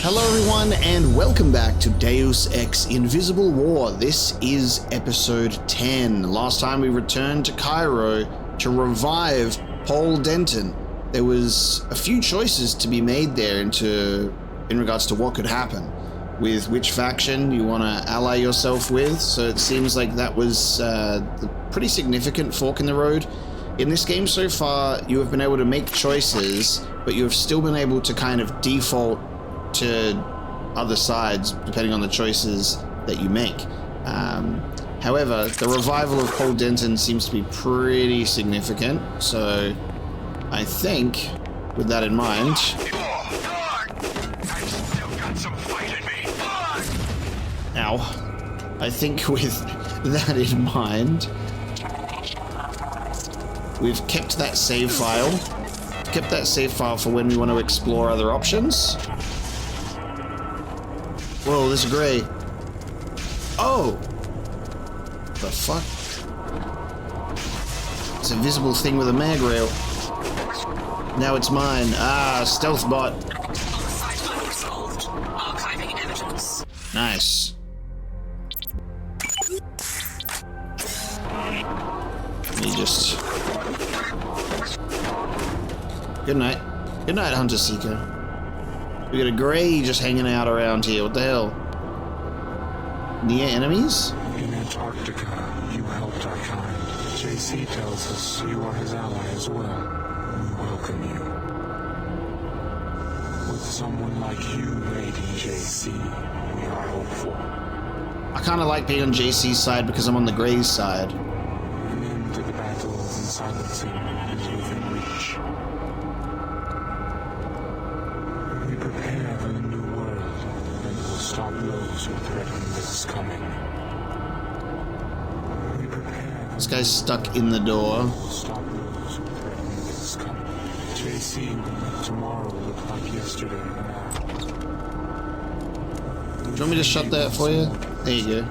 Hello everyone and welcome back to Deus Ex Invisible War. This is episode 10. Last time we returned to Cairo to revive Paul Denton. There was a few choices to be made there in regards to what could happen with which faction you want to ally yourself with. So it seems like that was a pretty significant fork in the road. In this game so far, you have been able to make choices, but you have still been able to kind of default to other sides depending on the choices that you make. However, the revival of Paul Denton seems to be pretty significant, so I think with that in mind, I think with that in mind, we've kept that save file for when we want to explore other options. Whoa, there's a gray. Oh! The fuck? It's a visible thing with a mag rail. Now it's mine. Ah, stealth bot. Nice. Let me just... Good night. Good night, Hunter Seeker. We got a gray just hanging out around here. What the hell? Near enemies? In Antarctica, you helped our kind. JC tells us you are his ally as well. We welcome you. With someone like you raiding JC, we are hopeful. I kind of like being on JC's side because I'm on the Gray's side. An end to the battle and silencing is within reach. We prepare for the new world, and will stop those who threaten this coming. We prepare. This guy's stuck in the door. Will stop those who threaten this coming. JC will make tomorrow look like yesterday now. Do you want me to shut that for you? There you go.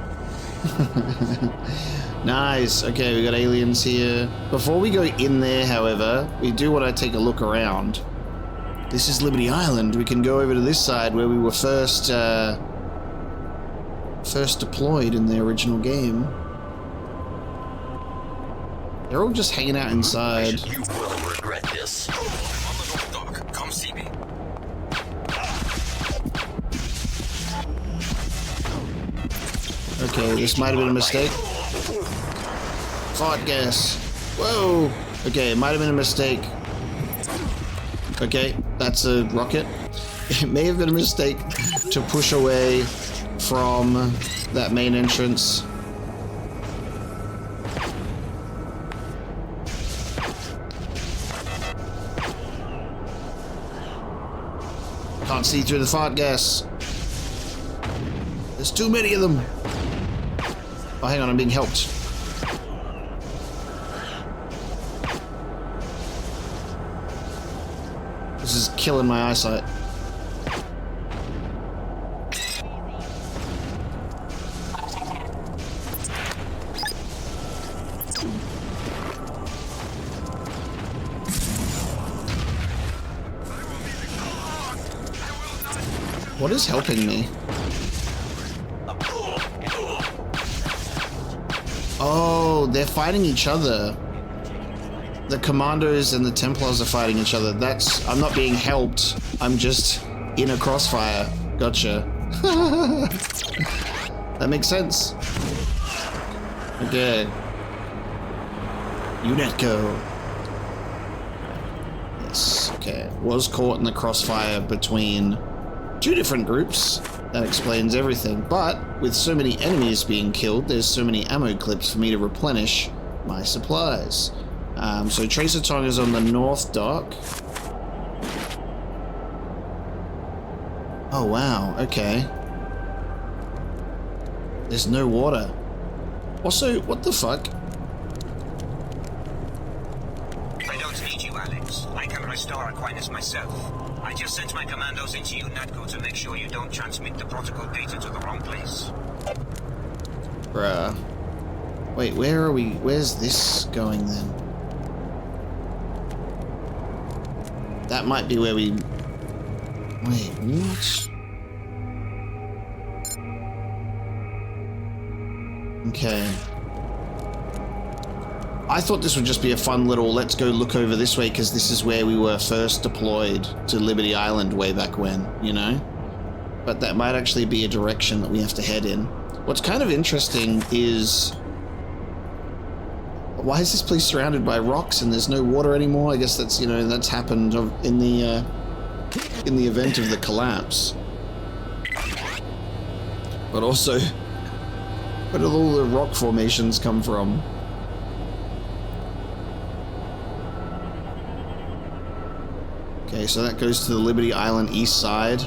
Nice. Okay, we got aliens here. Before we go in there, however, we do want to take a look around. This is Liberty Island. We can go over to this side where we were first deployed in the original game. They're all just hanging out inside. You will regret this. I'm on the North Dock. Come see me. Okay, this might have been a mistake. Fart gas. Whoa. Okay, it might have been a mistake. Okay, that's a rocket. It may have been a mistake to push away from that main entrance. Can't see through the fart gas. There's too many of them. Oh, hang on, I'm being helped. This is killing my eyesight. What is helping me? Oh, they're fighting each other. The Commandos and the Templars are fighting each other. I'm not being helped. I'm just in a crossfire. Gotcha. That makes sense. Okay. UNETCO. Yes, okay. Was caught in the crossfire between two different groups. That explains everything. But with so many enemies being killed, there's so many ammo clips for me to replenish my supplies. So Tracer Tong is on the North Dock. Oh wow, okay. There's no water. Also, what the fuck? I don't need you, Alex. I can restore Aquinas myself. I just sent my commandos into UNATCO to make sure you don't transmit the protocol data to the wrong place. Bruh. Wait, where are we? Where's this going then? That might be where we... Wait, what? Okay. I thought this would just be a fun little let's go look over this way because this is where we were first deployed to Liberty Island way back when, you know? But that might actually be a direction that we have to head in. What's kind of interesting is... why is this place surrounded by rocks and there's no water anymore? I guess that's, you know, that's happened in the event of the collapse. But also, where did all the rock formations come from? Okay, so that goes to the Liberty Island east side.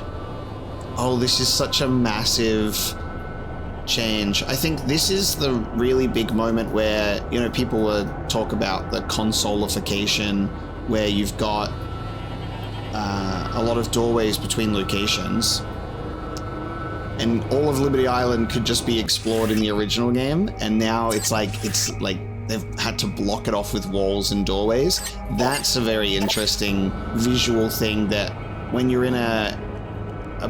Oh, this is such a massive change. I think this is the really big moment where, you know, people will talk about the consolification, where you've got a lot of doorways between locations. And all of Liberty Island could just be explored in the original game, and now it's like they've had to block it off with walls and doorways. That's a very interesting visual thing that when you're in a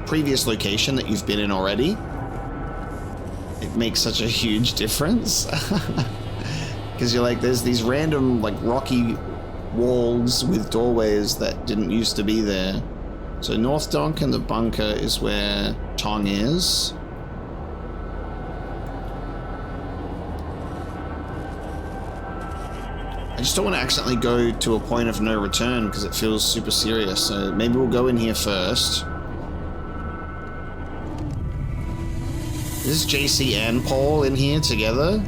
previous location that you've been in already, it makes such a huge difference. Because you're like, there's these random like rocky walls with doorways that didn't used to be there. So North Donk and the bunker is where Tong is. I just don't want to accidentally go to a point of no return because it feels super serious. So maybe we'll go in here first. Is JC and Paul in here together?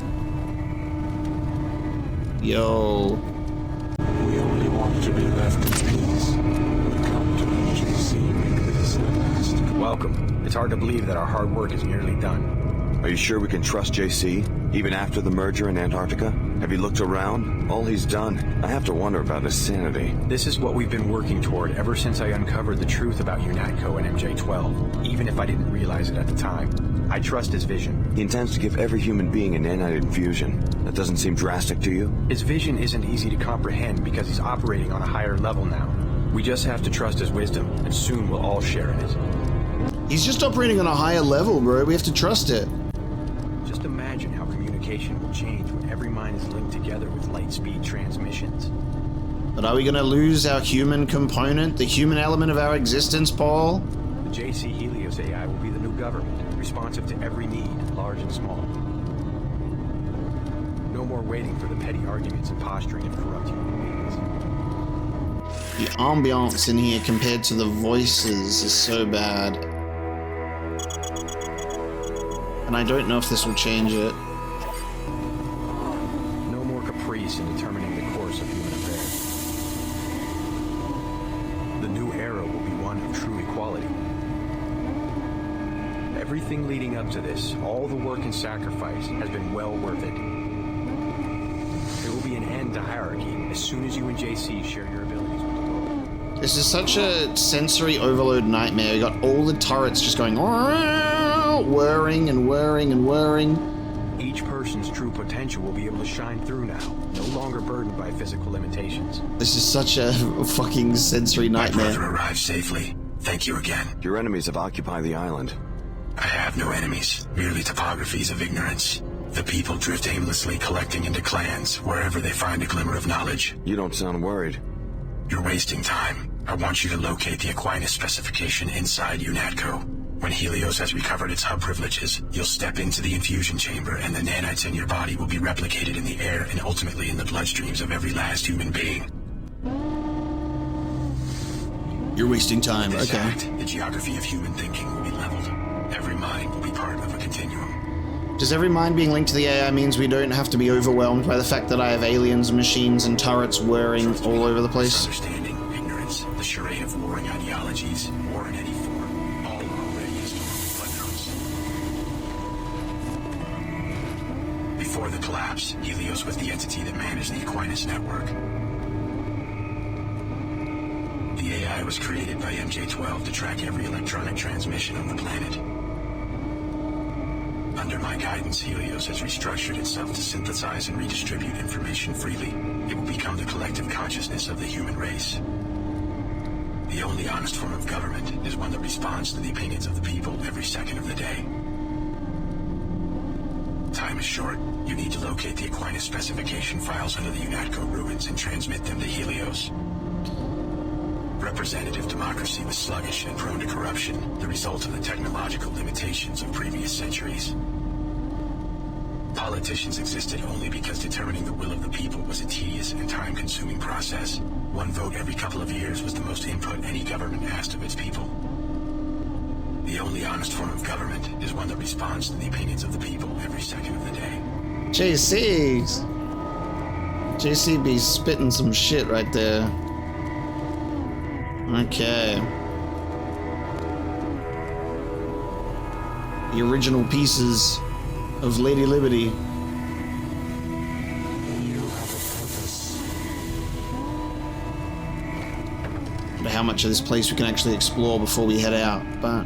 Yo. We only want to be left in peace. We come to JC make this the last. Welcome. It's hard to believe that our hard work is nearly done. Are you sure we can trust JC, even after the merger in Antarctica? Have you looked around? All he's done, I have to wonder about his sanity. This is what we've been working toward ever since I uncovered the truth about UNATCO and MJ-12, even if I didn't realize it at the time. I trust his vision. He intends to give every human being a nanite infusion. That doesn't seem drastic to you? His vision isn't easy to comprehend because he's operating on a higher level now. We just have to trust his wisdom, and soon we'll all share in it. He's just operating on a higher level, bro. We have to trust it. Just imagine how communication will change when every mind is linked together with light-speed transmissions. But are we going to lose our human component, the human element of our existence, Paul? The JC Helios AI will be the new government, responsive to every need, large and small. No more waiting for the petty arguments and posturing of corrupt human beings. The ambiance in here compared to the voices is so bad. And I don't know if this will change it. No more caprice in determining the course of human affairs. The new era will be one of true equality. Everything leading up to this, all the work and sacrifice, has been well worth it. There will be an end to hierarchy as soon as you and JC share your abilities with the world. This is such a sensory overload nightmare. You got all the turrets just going whirring and whirring and whirring. Each person's true potential will be able to shine through now, no longer burdened by physical limitations. This is such a fucking sensory My nightmare. brother arrived safely. Thank you again. Your enemies have occupied the island. I have no enemies, merely topographies of ignorance. The people drift aimlessly, collecting into clans, wherever they find a glimmer of knowledge. You don't sound worried. You're wasting time. I want you to locate the Aquinas specification inside UNATCO. When Helios has recovered its hub privileges, you'll step into the infusion chamber and the nanites in your body will be replicated in the air and ultimately in the bloodstreams of every last human being. You're wasting time, With this okay. act, the geography of human thinking will be leveled. Every mind will be part of a continuum. Does every mind being linked to the AI means we don't have to be overwhelmed by the fact that I have aliens, machines, and turrets whirring all over the place? Misunderstanding, ignorance, the charade of warring ideologies, war in any form, all already historical footnotes. Before the collapse, Helios was the entity that managed the Aquinas network. The AI was created by MJ-12 to track every electronic transmission on the planet. Under my guidance, Helios has restructured itself to synthesize and redistribute information freely. It will become the collective consciousness of the human race. The only honest form of government is one that responds to the opinions of the people every second of the day. time is short. You need to locate the Aquinas specification files under the UNATCO ruins and transmit them to Helios. Representative democracy was sluggish and prone to corruption, the result of the technological limitations of previous centuries. Politicians existed only because determining the will of the people was a tedious and time-consuming process. One vote every couple of years was the most input any government asked of its people. The only honest form of government is one that responds to the opinions of the people every second of the day. JC be spitting some shit right there. Okay. The original pieces of Lady Liberty. You have a purpose. Wonder how much of this place we can actually explore before we head out, but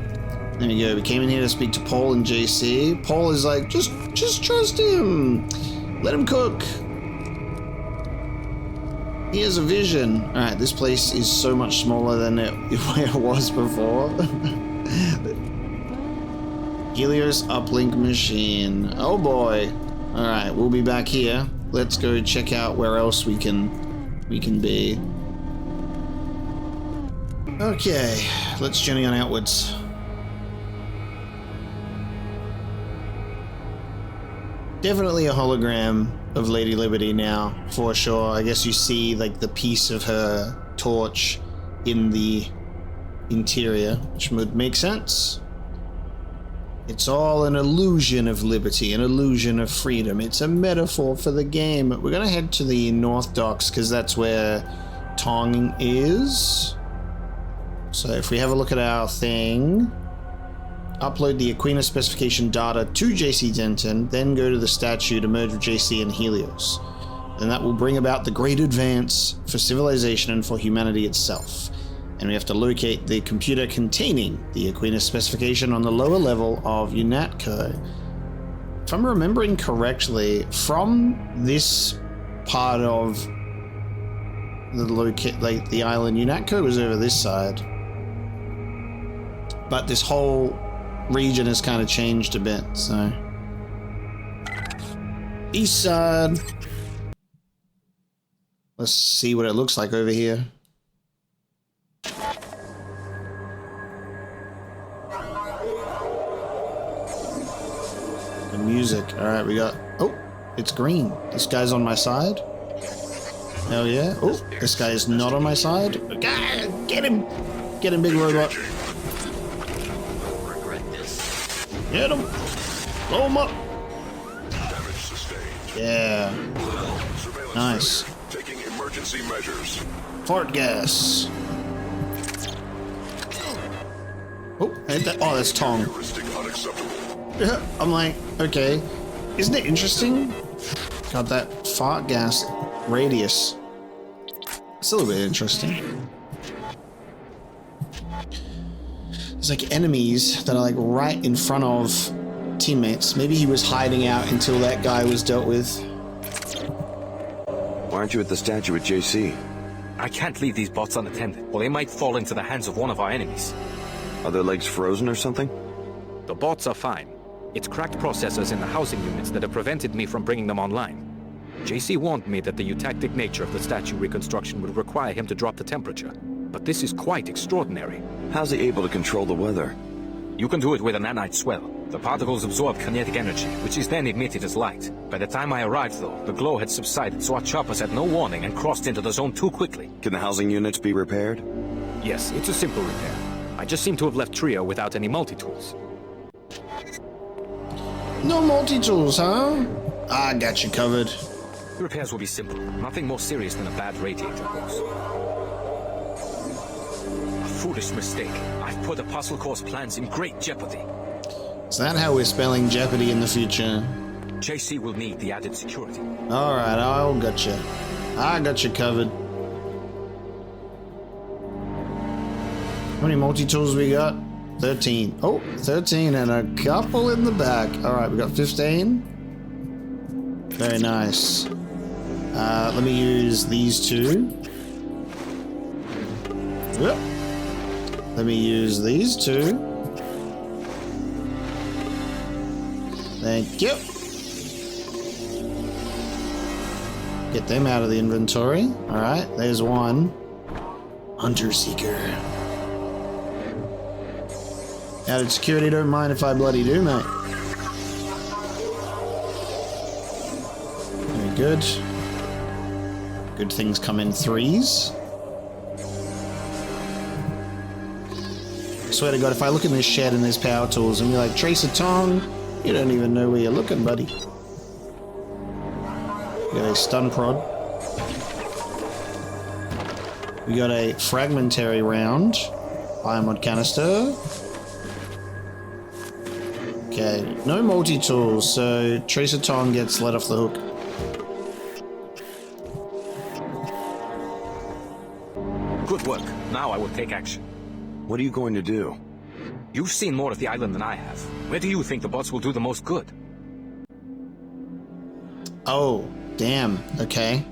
there we go. We came in here to speak to Paul and JC. Paul is like, just trust him. Let him cook. He has a vision. Alright, this place is so much smaller than where it was before. Helios uplink machine. Oh boy. Alright, we'll be back here. Let's go check out where else we can be. Okay, let's journey on outwards. Definitely a hologram of Lady Liberty now, for sure. I guess you see like the piece of her torch in the interior, which would make sense. It's all an illusion of liberty, an illusion of freedom. It's a metaphor for the game. We're gonna head to the North Docks because that's where Tong is. So if we have a look at our thing, upload the Aquinas specification data to JC Denton, then go to the statue to merge with JC and Helios. And that will bring about the great advance for civilization and for humanity itself. And we have to locate the computer containing the Aquinas specification on the lower level of UNATCO. If I'm remembering correctly, from this part of the island, UNATCO was over this side. But this whole region has kind of changed a bit, so. East side. Let's see what it looks like over here. The music. Alright, we got... Oh, it's green. This guy's on my side. Hell yeah. Oh, this guy is not on my side. Get him! Get him, big robot. Get him! Blow him up! Damage sustained. Yeah. Surveillance Nice. center. Taking emergency measures. Fart gas. Oh, ain't that? Oh, that's Tong. Heuristic unacceptable. I'm like, okay. Isn't it interesting? Got that fart gas radius. It's a little bit interesting. There's like enemies that are like right in front of teammates. Maybe he was hiding out until that guy was dealt with. Why aren't you at the statue with JC? I can't leave these bots unattended, or they might fall into the hands of one of our enemies. Are their legs frozen or something? The bots are fine. It's cracked processors in the housing units that have prevented me from bringing them online. JC warned me that the eutactic nature of the statue reconstruction would require him to drop the temperature. But this is quite extraordinary. How's he able to control the weather? You can do it with a nanite swell. The particles absorb kinetic energy, which is then emitted as light. By the time I arrived, though, the glow had subsided, so our choppers had no warning and crossed into the zone too quickly. Can the housing units be repaired? Yes, it's a simple repair. I just seem to have left Trio without any multi-tools. No multi-tools, huh? I got you covered. The repairs will be simple. Nothing more serious than a bad radiator course. A foolish mistake. I've put Apostle Core's plans in great jeopardy. Is that how we're spelling Jeopardy in the future? JC will need the added security. Alright, I'll got you. I got you covered. How many multi-tools we got? 13. Oh, 13 and a couple in the back. Alright, we got 15. Very nice. Let me use these two. Yep. Let me use these two. Thank you. Get them out of the inventory. Alright, there's one. Hunter Seeker. Out of security, don't mind if I bloody do, mate. Very good. Good things come in threes. I swear to God, if I look in this shed and there's power tools and you're like, Tracer Tong, you don't even know where you're looking, buddy. We got a stun prod. We got a fragmentary round. Iron mod canister. Okay, no multi-tools, so Tracer Tong gets let off the hook. Good work. Now I will take action. What are you going to do? You've seen more of the island than I have. Where do you think the bots will do the most good? Oh, damn. Okay.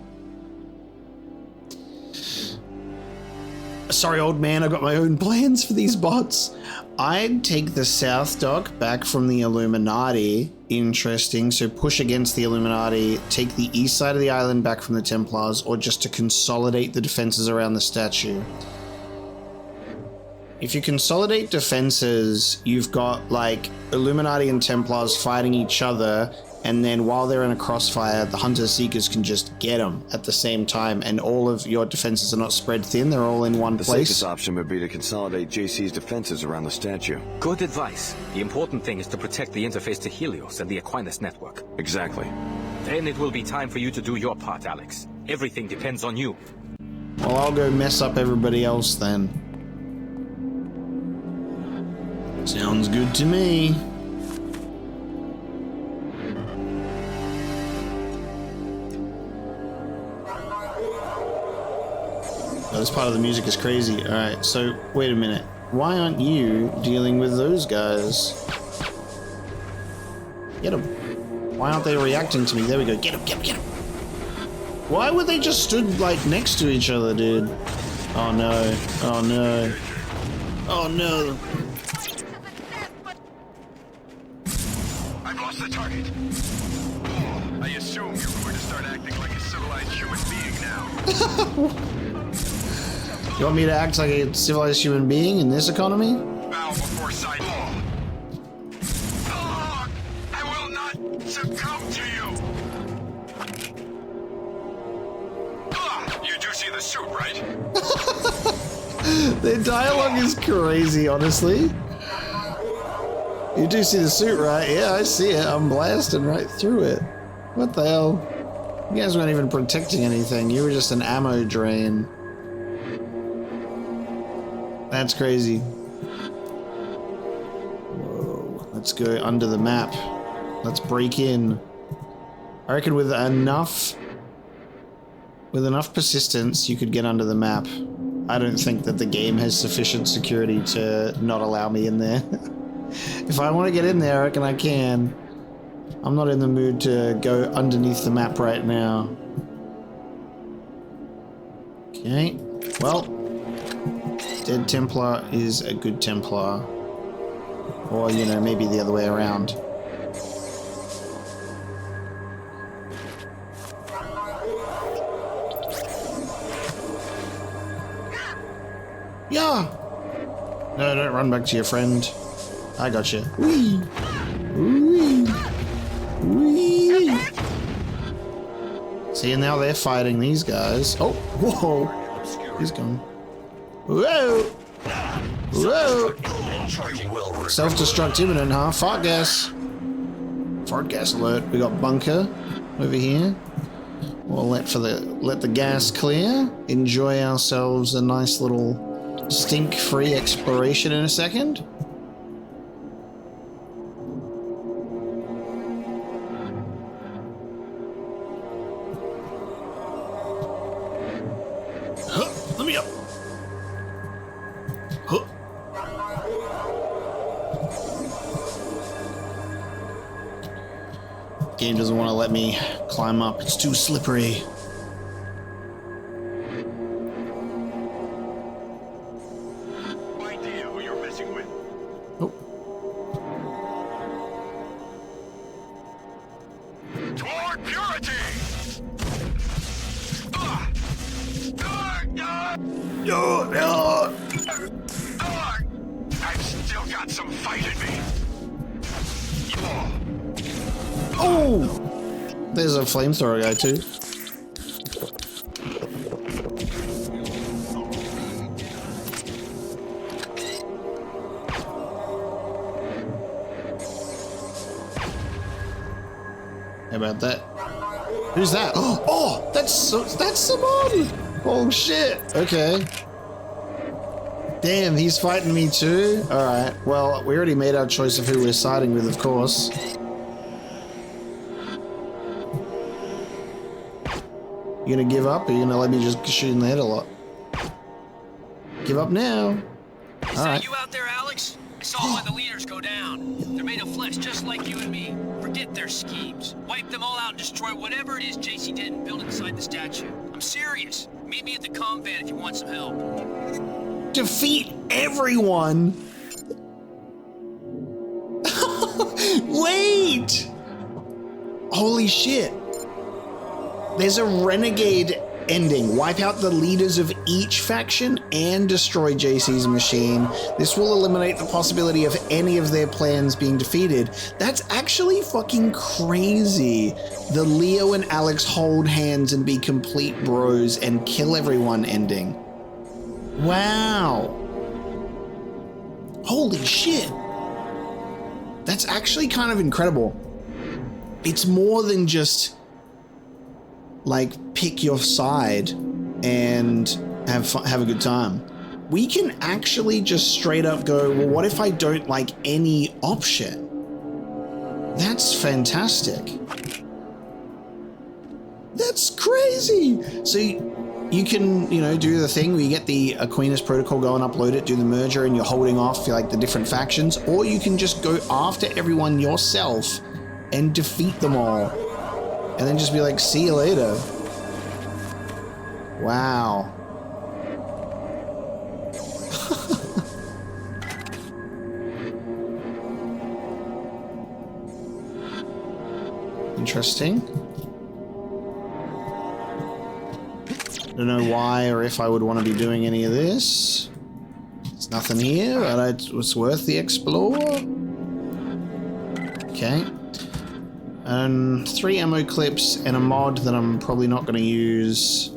Sorry, old man, I've got my own plans for these bots. I'd take the South Dock back from the Illuminati. Interesting. So push against the Illuminati, take the east side of the island back from the Templars, or just to consolidate the defenses around the statue. If you consolidate defenses, you've got like Illuminati and Templars fighting each other, and then while they're in a crossfire, the Hunter Seekers can just get them at the same time, and all of your defenses are not spread thin, they're all in one The place. safest option would be to consolidate JC's defenses around the statue. Good advice. The important thing is to protect the interface to Helios and the Aquinas network. Exactly. Then it will be time for you to do your part, Alex. Everything depends on you. Well, I'll go mess up everybody else then. Sounds good to me. Oh, this part of the music is crazy. Alright, so wait a minute. Why aren't you dealing with those guys? Get them. Why aren't they reacting to me? There we go. Get them, get them, get them. Why would they just stood like next to each other, dude? Oh no. Oh no. Oh no. I've lost the target. I assume you're going to start acting like a civilized human being now. You want me to act like a civilized human being in this economy? Bow before sight. I will not succumb to you. You do see the suit, right? Their dialogue is crazy, honestly. You do see the suit, right? Yeah, I see it. I'm blasting right through it. What the hell? You guys weren't even protecting anything. You were just an ammo drain. That's crazy. Whoa. Let's go under the map. Let's break in. I reckon with enough persistence, you could get under the map. I don't think that the game has sufficient security to not allow me in there. If I want to get in there, I reckon I can. I'm not in the mood to go underneath the map right now. Okay. Well, Dead Templar is a good Templar. Or, you know, maybe the other way around. Yeah! No, don't run back to your friend. I got you. Whee! Whee! Whee! See, now they're fighting these guys. Oh, whoa! He's gone. Whoa! Whoa! Self-destruct imminent, huh? Fart gas. Fart gas alert. We got bunker over here. We'll let the gas clear. Enjoy ourselves a nice little stink-free exploration in a second. Let me up. Game doesn't want to let me climb up. It's too slippery. No idea who you're messing with. Oh. Toward purity! got some fight in me. Oh! There's a flamethrower guy too. How about that? Who's that? Oh, that's Simon! Oh shit! Okay. Damn, he's fighting me too? Alright, well, we already made our choice of who we're siding with, of course. You gonna give up, or you gonna let me just shoot in the head a lot? Give up now. Alright. You out there, Alex? I saw one of the leaders go down. They're made of flesh just like you and me. Forget their schemes. Wipe them all out and destroy whatever it is JC did and build inside the statue. I'm serious. Meet me at the comm van if you want some help. Defeat everyone! Wait! Holy shit. There's a renegade ending. Wipe out the leaders of each faction and destroy JC's machine. This will eliminate the possibility of any of their plans being defeated. That's actually fucking crazy. The Leo and Alex hold hands and be complete bros and kill everyone ending. Wow. Holy shit. That's actually kind of incredible. It's more than just like pick your side and have a good time. We can actually just straight up go, well, what if I don't like any option? That's fantastic. That's crazy. So you can, you know, do the thing where you get the Aquinas protocol, go and upload it, do the merger, and you're holding off like the different factions, or you can just go after everyone yourself and defeat them all. And then just be like, see you later. Wow. Interesting. Don't know why or if I would want to be doing any of this. There's nothing here, but it's worth the explore. Okay. 3 ammo clips and a mod that I'm probably not going to use.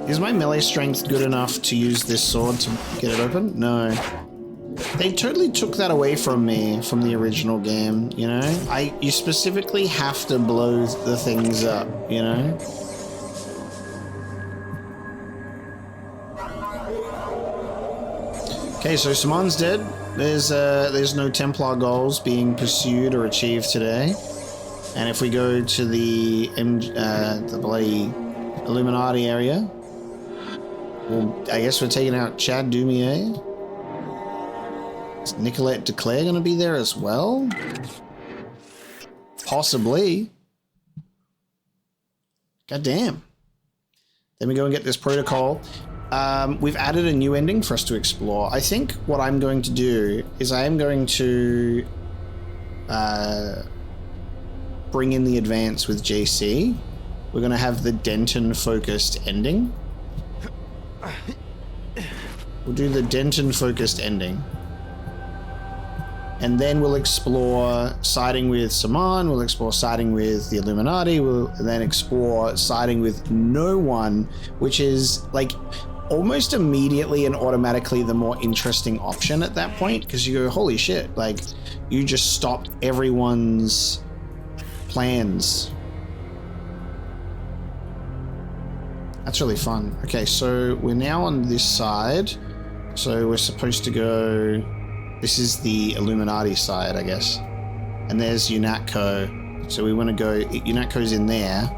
Is my melee strength good enough to use this sword to get it open? No. They totally took that away from me from the original game, you know? You specifically have to blow the things up, you know? Okay, so Simon's dead. There's no Templar goals being pursued or achieved today. And if we go to the bloody Illuminati area, well, I guess we're taking out Chad Dumier. Is Nicolette Declare going to be there as well? Possibly. God damn. Then we go and get this protocol. We've added a new ending for us to explore. I think what I'm going to do is I am going to bring in the advance with JC. We're going to have the Denton-focused ending. We'll do the Denton-focused ending. And then we'll explore siding with Saman, we'll explore siding with the Illuminati, we'll then explore siding with no one, which is like almost immediately and automatically the more interesting option at that point, because you go, holy shit, like you just stopped everyone's plans. That's really fun. Okay, so we're now on this side. So we're supposed to go... This is the Illuminati side, I guess. And there's UNATCO. So we want to go... UNATCO's in there.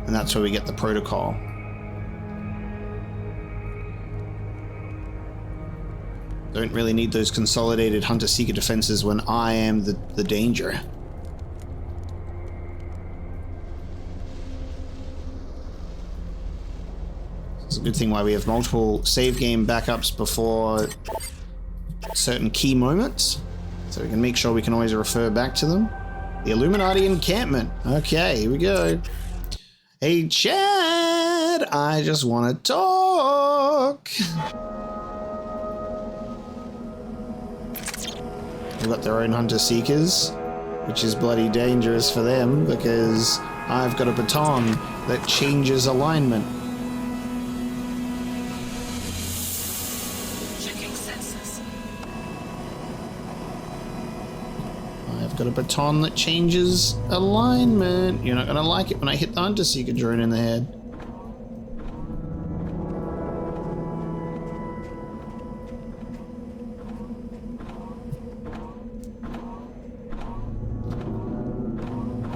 And that's where we get the protocol. Don't really need those consolidated hunter-seeker defenses when I am the danger. It's a good thing why we have multiple save game backups before certain key moments, so we can make sure we can always refer back to them. The Illuminati encampment. Okay, here we go. Hey, Chad, I just want to talk. They've got their own hunter-seekers, which is bloody dangerous for them because I've got a baton that changes alignment. Checking sensors. I've got a baton that changes alignment. You're not gonna like it when I hit the hunter-seeker drone in the head.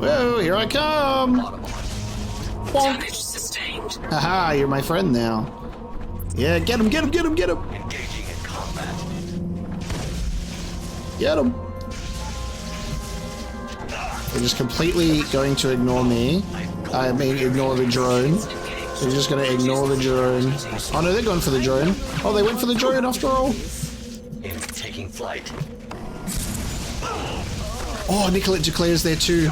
Whoa, here I come! Damage sustained. Haha, you're my friend now. Yeah, get him, get him, get him, get him! Engaging in combat. Get him! They're just completely going to ignore me. I mean, ignore the drone. They're just going to ignore the drone. Oh no, they're going for the drone. Oh, they went for the drone after all. Taking flight. Oh, Nicolette declares there too.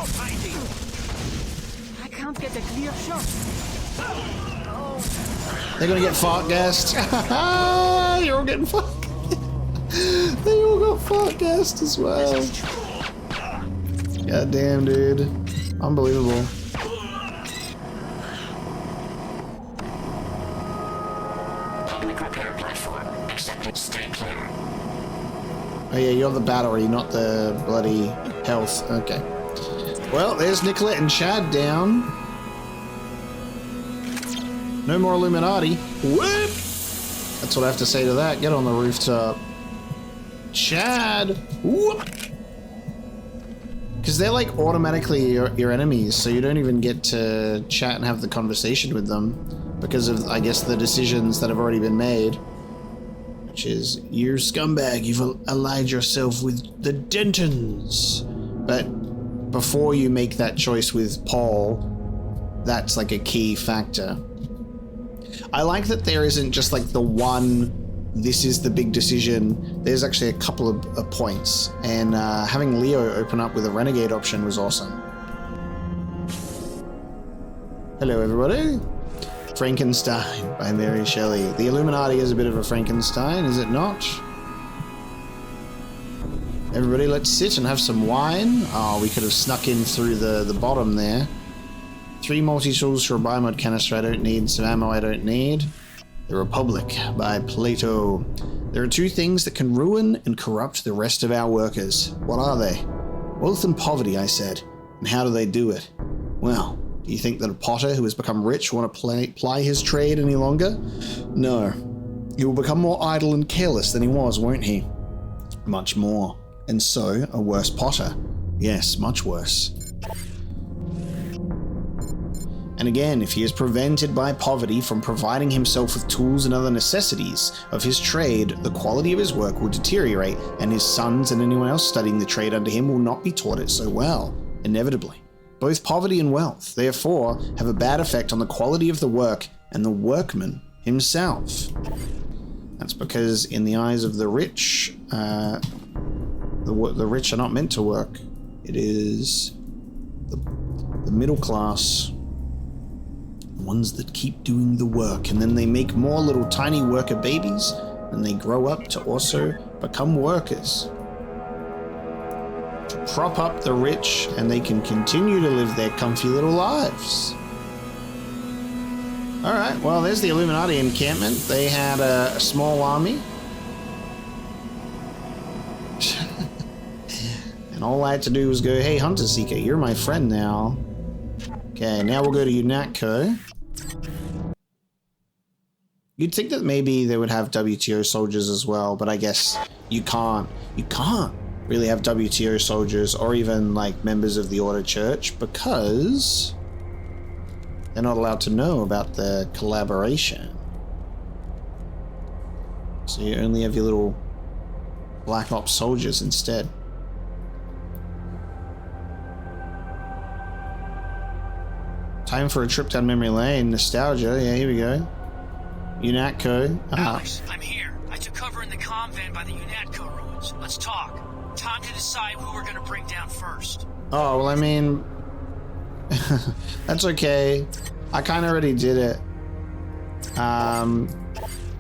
I can't get a clear shot. They're gonna get fart gassed. You're all getting fart. They all got fart gassed as well. God damn, dude. Unbelievable. Oh yeah, you're the battery, not the bloody health. Okay. Well, there's Nicolette and Chad down. No more Illuminati. Whoop! That's what I have to say to that. Get on the rooftop. Chad! Whoop! Because they're like automatically your enemies, so you don't even get to chat and have the conversation with them because of, I guess, the decisions that have already been made. Which is, you scumbag, you've allied yourself with the Dentons. But before you make that choice with Paul, that's like a key factor. I like that there isn't just like the one, this is the big decision. There's actually a couple of points, and having Leo open up with a renegade option was awesome. Hello everybody. Frankenstein by Mary Shelley. The Illuminati is a bit of a Frankenstein, is it not? Everybody, let's sit and have some wine. Oh, we could have snuck in through the bottom there. 3 multi-tools for a biomod canister I don't need, some ammo I don't need. The Republic by Plato. There are 2 things that can ruin and corrupt the rest of our workers. What are they? Wealth and poverty, I said. And how do they do it? Well, do you think that a potter who has become rich will want to ply his trade any longer? No. He will become more idle and careless than he was, won't he? Much more. And so, a worse potter. Yes, much worse. And again, if he is prevented by poverty from providing himself with tools and other necessities of his trade, the quality of his work will deteriorate, and his sons and anyone else studying the trade under him will not be taught it so well, inevitably. Both poverty and wealth, therefore, have a bad effect on the quality of the work and the workman himself. That's because in the eyes of the rich, the rich are not meant to work. It is the middle class, the ones that keep doing the work, and then they make more little tiny worker babies, and they grow up to also become workers. To prop up the rich, and they can continue to live their comfy little lives. Alright, well, there's the Illuminati encampment. They had a small army. And all I had to do was go, hey, Hunter Seeker, you're my friend now. Okay, now we'll go to UNATCO. You'd think that maybe they would have WTO soldiers as well, but I guess you can't. You can't really have WTO soldiers or even like members of the Order Church because they're not allowed to know about the collaboration. So you only have your little Black Ops soldiers instead. Time for a trip down memory lane. Nostalgia. Yeah, here we go. UNATCO. Alex, I'm here. I took cover in the comm van by the UNATCO ruins. Let's talk. Time to decide who we're gonna bring down first. Oh, well, I mean... that's okay. I kind of already did it.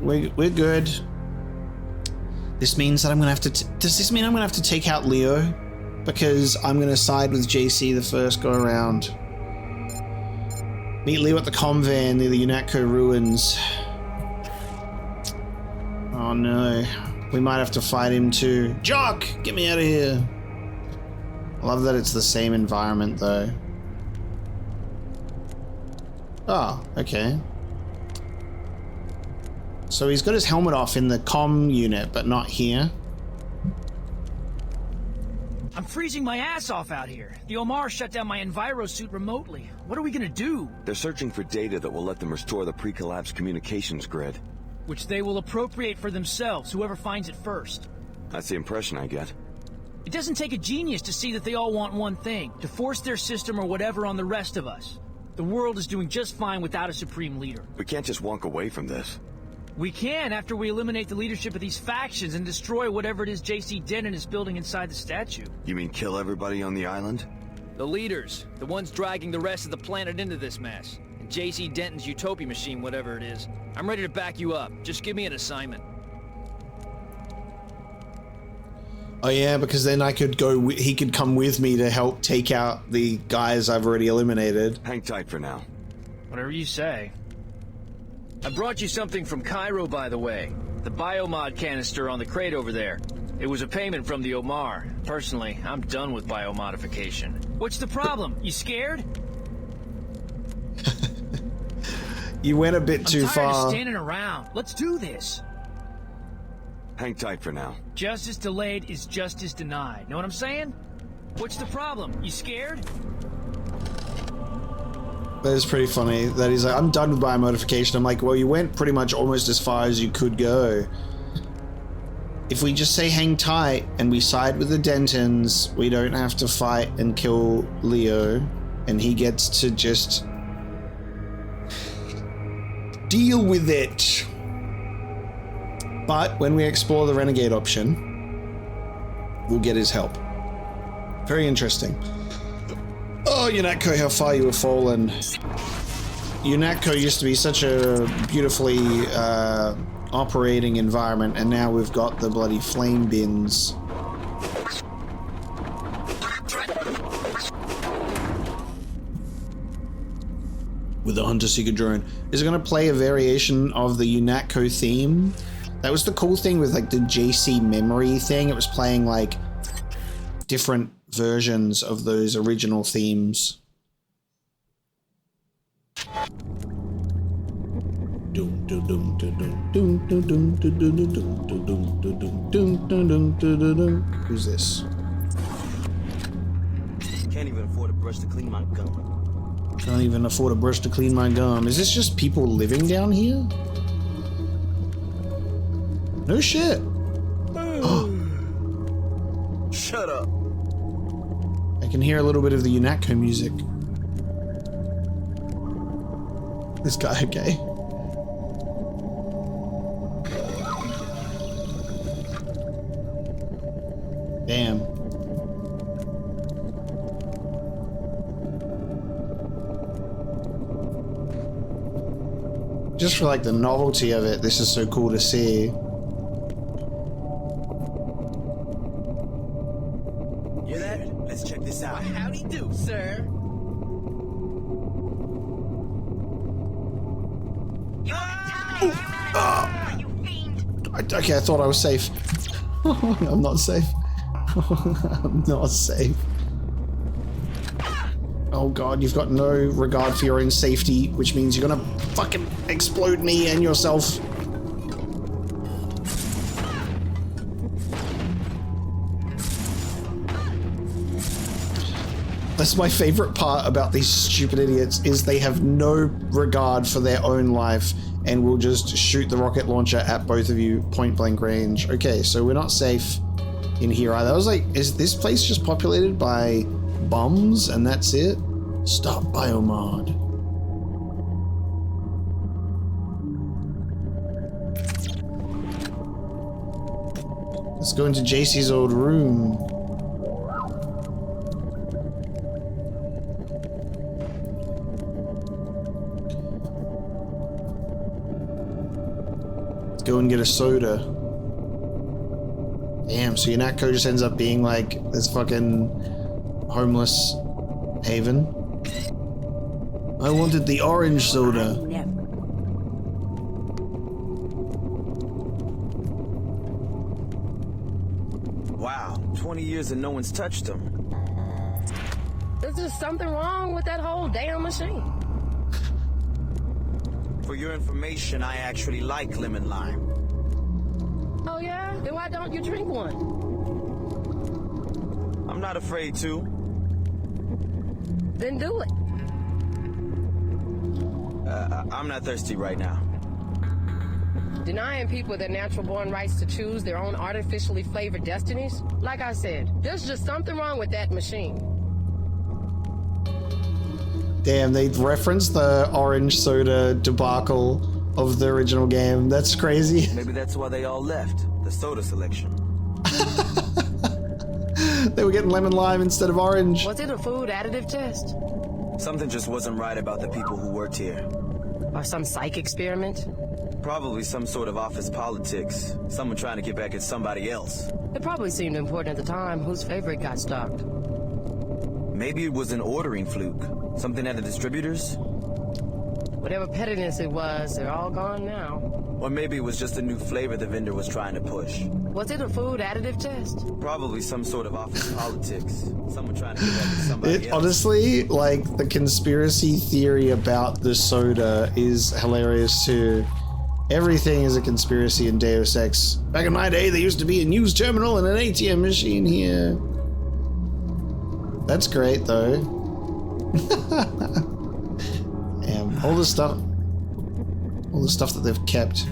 We're good. This means that I'm gonna have to... does this mean I'm gonna have to take out Leo? Because I'm gonna side with JC the first go around. Meet Leo at the convan near the UNATCO ruins. Oh no. We might have to fight him too. Jock! Get me out of here! I love that it's the same environment though. Oh, okay. So he's got his helmet off in the comm unit, but not here. I'm freezing my ass off out here. The Omar shut down my Enviro suit remotely. What are we gonna do? They're searching for data that will let them restore the pre-collapse communications grid. Which they will appropriate for themselves, whoever finds it first. That's the impression I get. It doesn't take a genius to see that they all want one thing, to force their system or whatever on the rest of us. The world is doing just fine without a supreme leader. We can't just walk away from this. We can after we eliminate the leadership of these factions and destroy whatever it is JC Denton is building inside the statue. You mean kill everybody on the island? The leaders, the ones dragging the rest of the planet into this mess. And JC Denton's utopia machine, whatever it is. I'm ready to back you up. Just give me an assignment. Oh yeah, because then I could go, he could come with me to help take out the guys I've already eliminated. Hang tight for now. Whatever you say. I brought you something from Cairo, by the way. The biomod canister on the crate over there. It was a payment from the Omar. Personally, I'm done with biomodification. What's the problem? You scared? You went a bit too I'm tired far. of standing around. Let's do this. Hang tight for now. Justice delayed is justice denied. Know what I'm saying? What's the problem? You scared? That is pretty funny. That he's like, I'm done with biomodification. I'm like, well, you went pretty much almost as far as you could go. If we just say hang tight and we side with the Dentons, we don't have to fight and kill Leo, and he gets to just deal with it. But when we explore the Renegade option, we'll get his help. Very interesting. Oh, UNATCO, how far you have fallen. UNATCO used to be such a beautifully operating environment, and now we've got the bloody flame bins. With the Hunter-Seeker drone. Is it going to play a variation of the UNATCO theme? That was the cool thing with like the JC memory thing. It was playing like different versions of those original themes. Who's this? Can't even afford a brush to clean my gum. Can't even afford a brush to clean my gum. Is this just people living down here? No shit. Shut up. I can hear a little bit of the UNATCO music. This guy okay? Damn. Just for like the novelty of it, this is so cool to see. Hear that? Let's check this out. Howdy do, sir. Okay, I thought I was safe. I'm not safe. I'm not safe. Oh god, you've got no regard for your own safety, which means you're gonna fucking explode me and yourself. That's my favorite part about these stupid idiots, is they have no regard for their own life and will just shoot the rocket launcher at both of you point blank range. Okay, so we're not safe in here either. I was like, is this place just populated by bums and that's it? Stop biomod. Let's go into JC's old room. Let's go and get a soda. Damn, so UNATCO just ends up being like this fucking homeless haven. I wanted the orange soda. Wow, 20 years and no one's touched them. There's just something wrong with that whole damn machine. For your information, I actually like lemon lime. Oh yeah? Then why don't you drink one? I'm not afraid to. Then do it. I'm not thirsty right now. Denying people their natural-born rights to choose their own artificially flavored destinies? Like I said, there's just something wrong with that machine. Damn, they referenced the orange soda debacle of the original game. That's crazy. Maybe that's why they all left. The soda selection. They were getting lemon lime instead of orange. Was it a food additive test? Something just wasn't right about the people who worked here. Or some psych experiment? Probably some sort of office politics. Someone trying to get back at somebody else. It probably seemed important at the time whose favorite got stopped. Maybe it was an ordering fluke. Something at the distributors? Whatever pettiness it was, they're all gone now. Or maybe it was just a new flavor the vendor was trying to push. Was it a food additive test? Probably some sort of office politics. Someone trying to get back at somebody else. Honestly, like, the conspiracy theory about the soda is hilarious too. Everything is a conspiracy in Deus Ex. Back in my day, there used to be a news terminal and an ATM machine here. That's great, though. Damn, all the stuff that they've kept.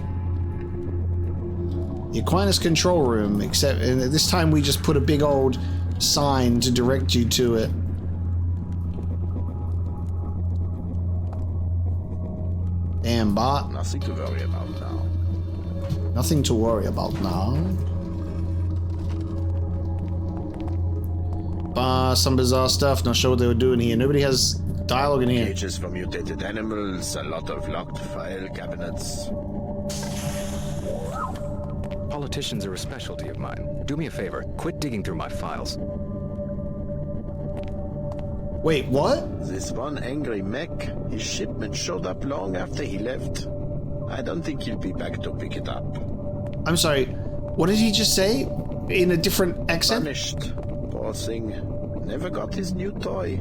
The Aquinas control room, except and this time we just put a big old sign to direct you to it. Damn, Bart. Nothing to worry about now. Nothing to worry about now. Some bizarre stuff. Not sure what they were doing here. Nobody has dialogue in here. Cages for mutated animals, a lot of locked file cabinets. Politicians are a specialty of mine. Do me a favor, quit digging through my files. Wait, what? This one angry mech, his shipment showed up long after he left. I don't think he'll be back to pick it up. I'm sorry, what did he just say? In a different accent? Punished. Poor thing. Never got his new toy.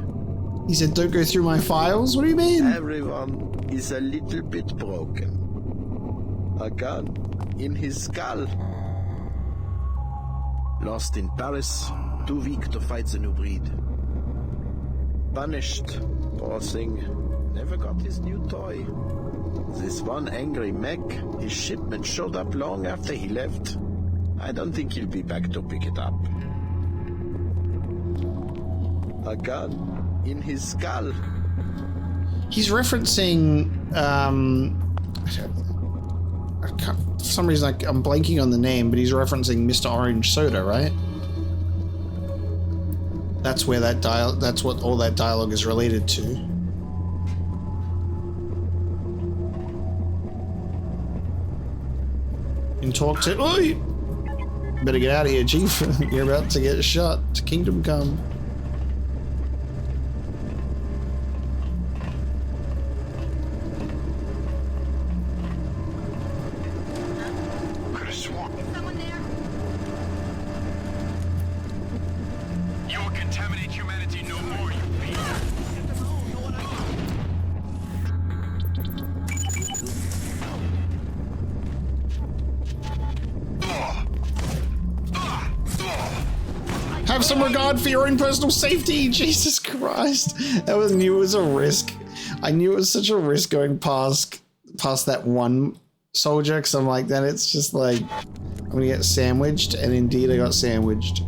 He said, don't go through my files? What do you mean? Everyone is a little bit broken. A gun in his skull. Lost in Paris, too weak to fight the new breed. Punished. Poor thing. Never got his new toy. This one angry mech, his shipment showed up long after he left. I don't think he'll be back to pick it up. A gun in his skull. He's referencing, for some reason I'm blanking on the name, but he's referencing Mr. Orange Soda, right? That's where that's what all that dialogue is related to. And talk to. Oi! Better get out of here, Chief. You're about to get shot. Kingdom come. Could have sworn. Is someone there? You will contaminate humanity no more, you fiend. Have some regard for your own personal safety. Jesus Christ. I knew it was a risk. I knew it was such a risk going past that one soldier, because I'm like, then it's just like, I'm gonna get sandwiched, and indeed I got sandwiched.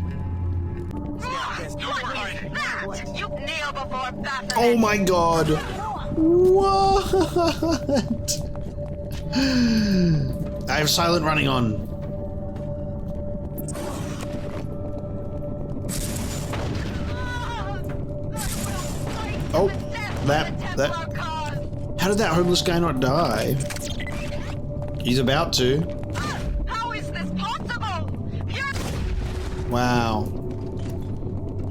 Oh my god. What? I have silent running on. Oh, that. How did that homeless guy not die? He's about to. How is this possible? Wow.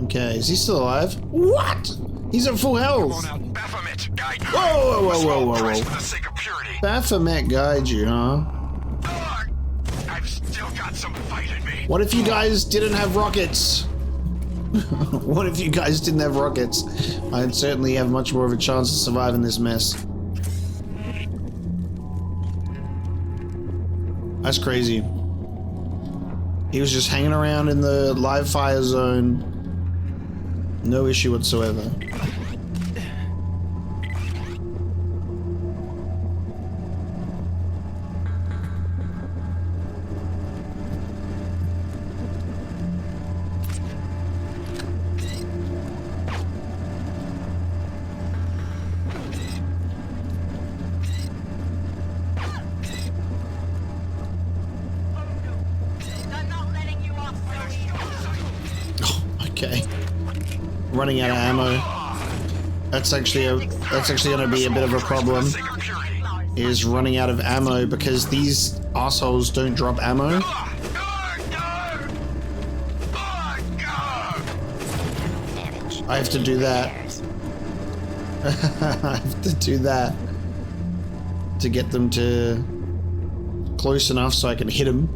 Okay, is he still alive? What? He's at full health. Baphomet, guide me. Whoa, whoa, whoa, whoa, Christ, whoa. for the sake of purity. Baphomet guide you, huh? I've still got some fight in me. What if you guys didn't have rockets? What if you guys didn't have rockets? I'd certainly have much more of a chance to survive in this mess. That's crazy. He was just hanging around in the live fire zone. No issue whatsoever. Okay. Running out of ammo. That's actually going to be a bit of a problem. Is running out of ammo because these assholes don't drop ammo. I have to do that. I have to do that to get them to close enough so I can hit them.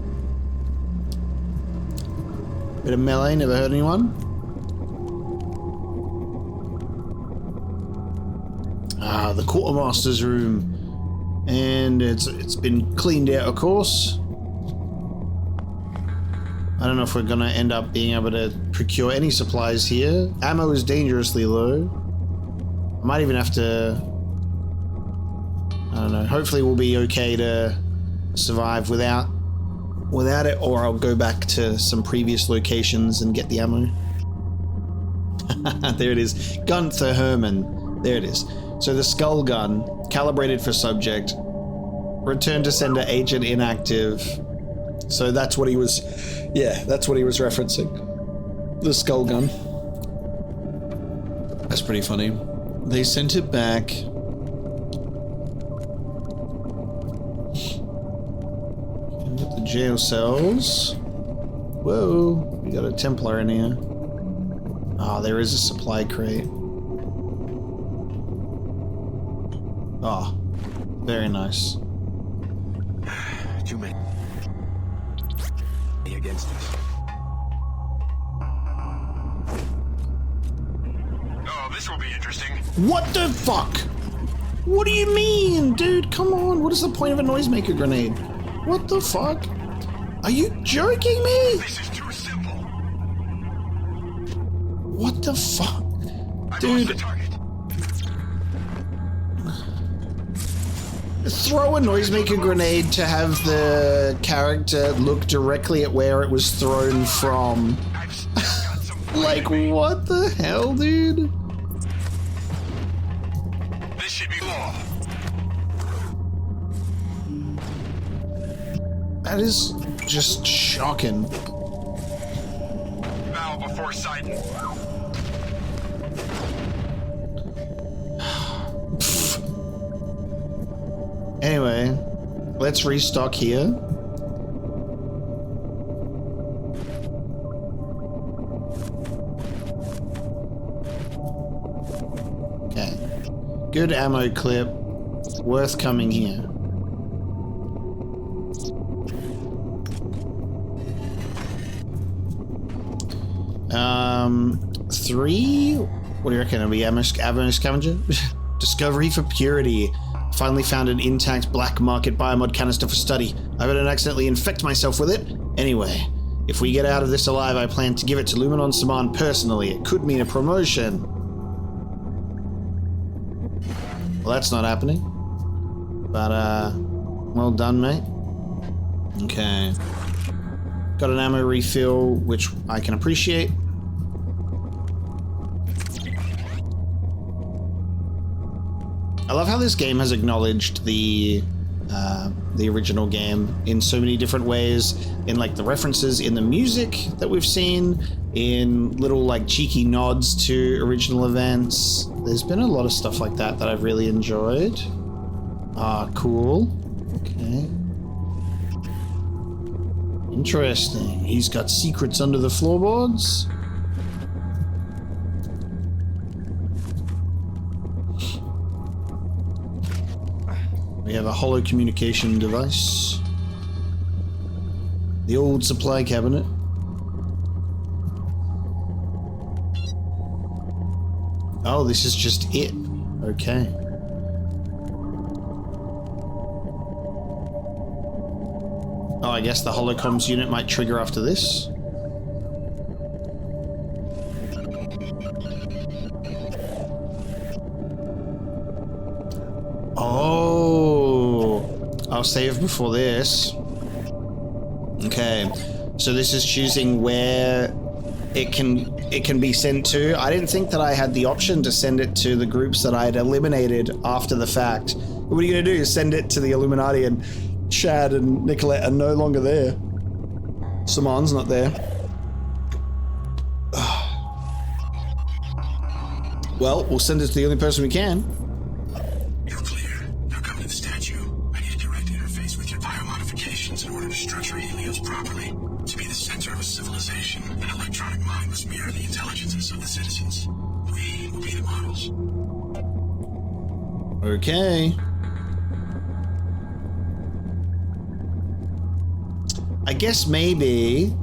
Bit of melee, never hurt anyone. Ah, the quartermaster's room, and it's been cleaned out, of course. I don't know if we're gonna end up being able to procure any supplies here. Ammo is dangerously low. I might even have to, I don't know, hopefully we'll be okay to survive without it, or I'll go back to some previous locations and get the ammo. There it is. Gunther Herman. There it is. So the skull gun, calibrated for subject, return to sender agent inactive. So that's what he was, yeah, that's what he was referencing. The skull gun. That's pretty funny. They sent it back. The jail cells. Whoa, we got a Templar in here. Ah, there is a supply crate. Ah, very nice. Too many against us. Oh, this will be interesting. What the fuck? What do you mean, dude? Come on, what is the point of a noisemaker grenade? What the fuck? Are you joking me? This is too simple. What the fuck? I've Dude. lost the target. Throw a noisemaker grenade to have the character look directly at where it was thrown from. Like, what the hell, dude? This should be law. That is just shocking. Bow before Sidon. Anyway, let's restock here. Okay. Good ammo clip. Worth coming here. Three? What do you reckon? It'll be ammo scavenger? Discovery for purity. Finally found an intact black market biomod canister for study. I better not accidentally infect myself with it. Anyway, if we get out of this alive, I plan to give it to Luminon Saman personally. It could mean a promotion. Well, that's not happening. But, well done, mate. Okay. Got an ammo refill, which I can appreciate. I love how this game has acknowledged the original game in so many different ways, in like the references in the music that we've seen, in little like cheeky nods to original events. There's been a lot of stuff like that that I've really enjoyed. Cool. Okay. Interesting. He's got secrets under the floorboards. We have a hollow communication device. The old supply cabinet. Oh, this is just it. Okay. Oh, I guess the holocomms unit might trigger after this. Oh, I'll save before this. Okay, so this is choosing where it can be sent to. I didn't think that I had the option to send it to the groups that I had eliminated after the fact. What are you gonna do? Send it to the Illuminati and Chad and Nicolette are no longer there. Saman's not there. Well, we'll send it to the only person we can. You're clear. Now come to the statue. I need a direct interface with your biomodifications in order to structure Helios properly. To be the center of a civilization, an electronic mind must mirror the intelligences of the citizens. We will be the models. Okay. I guess maybe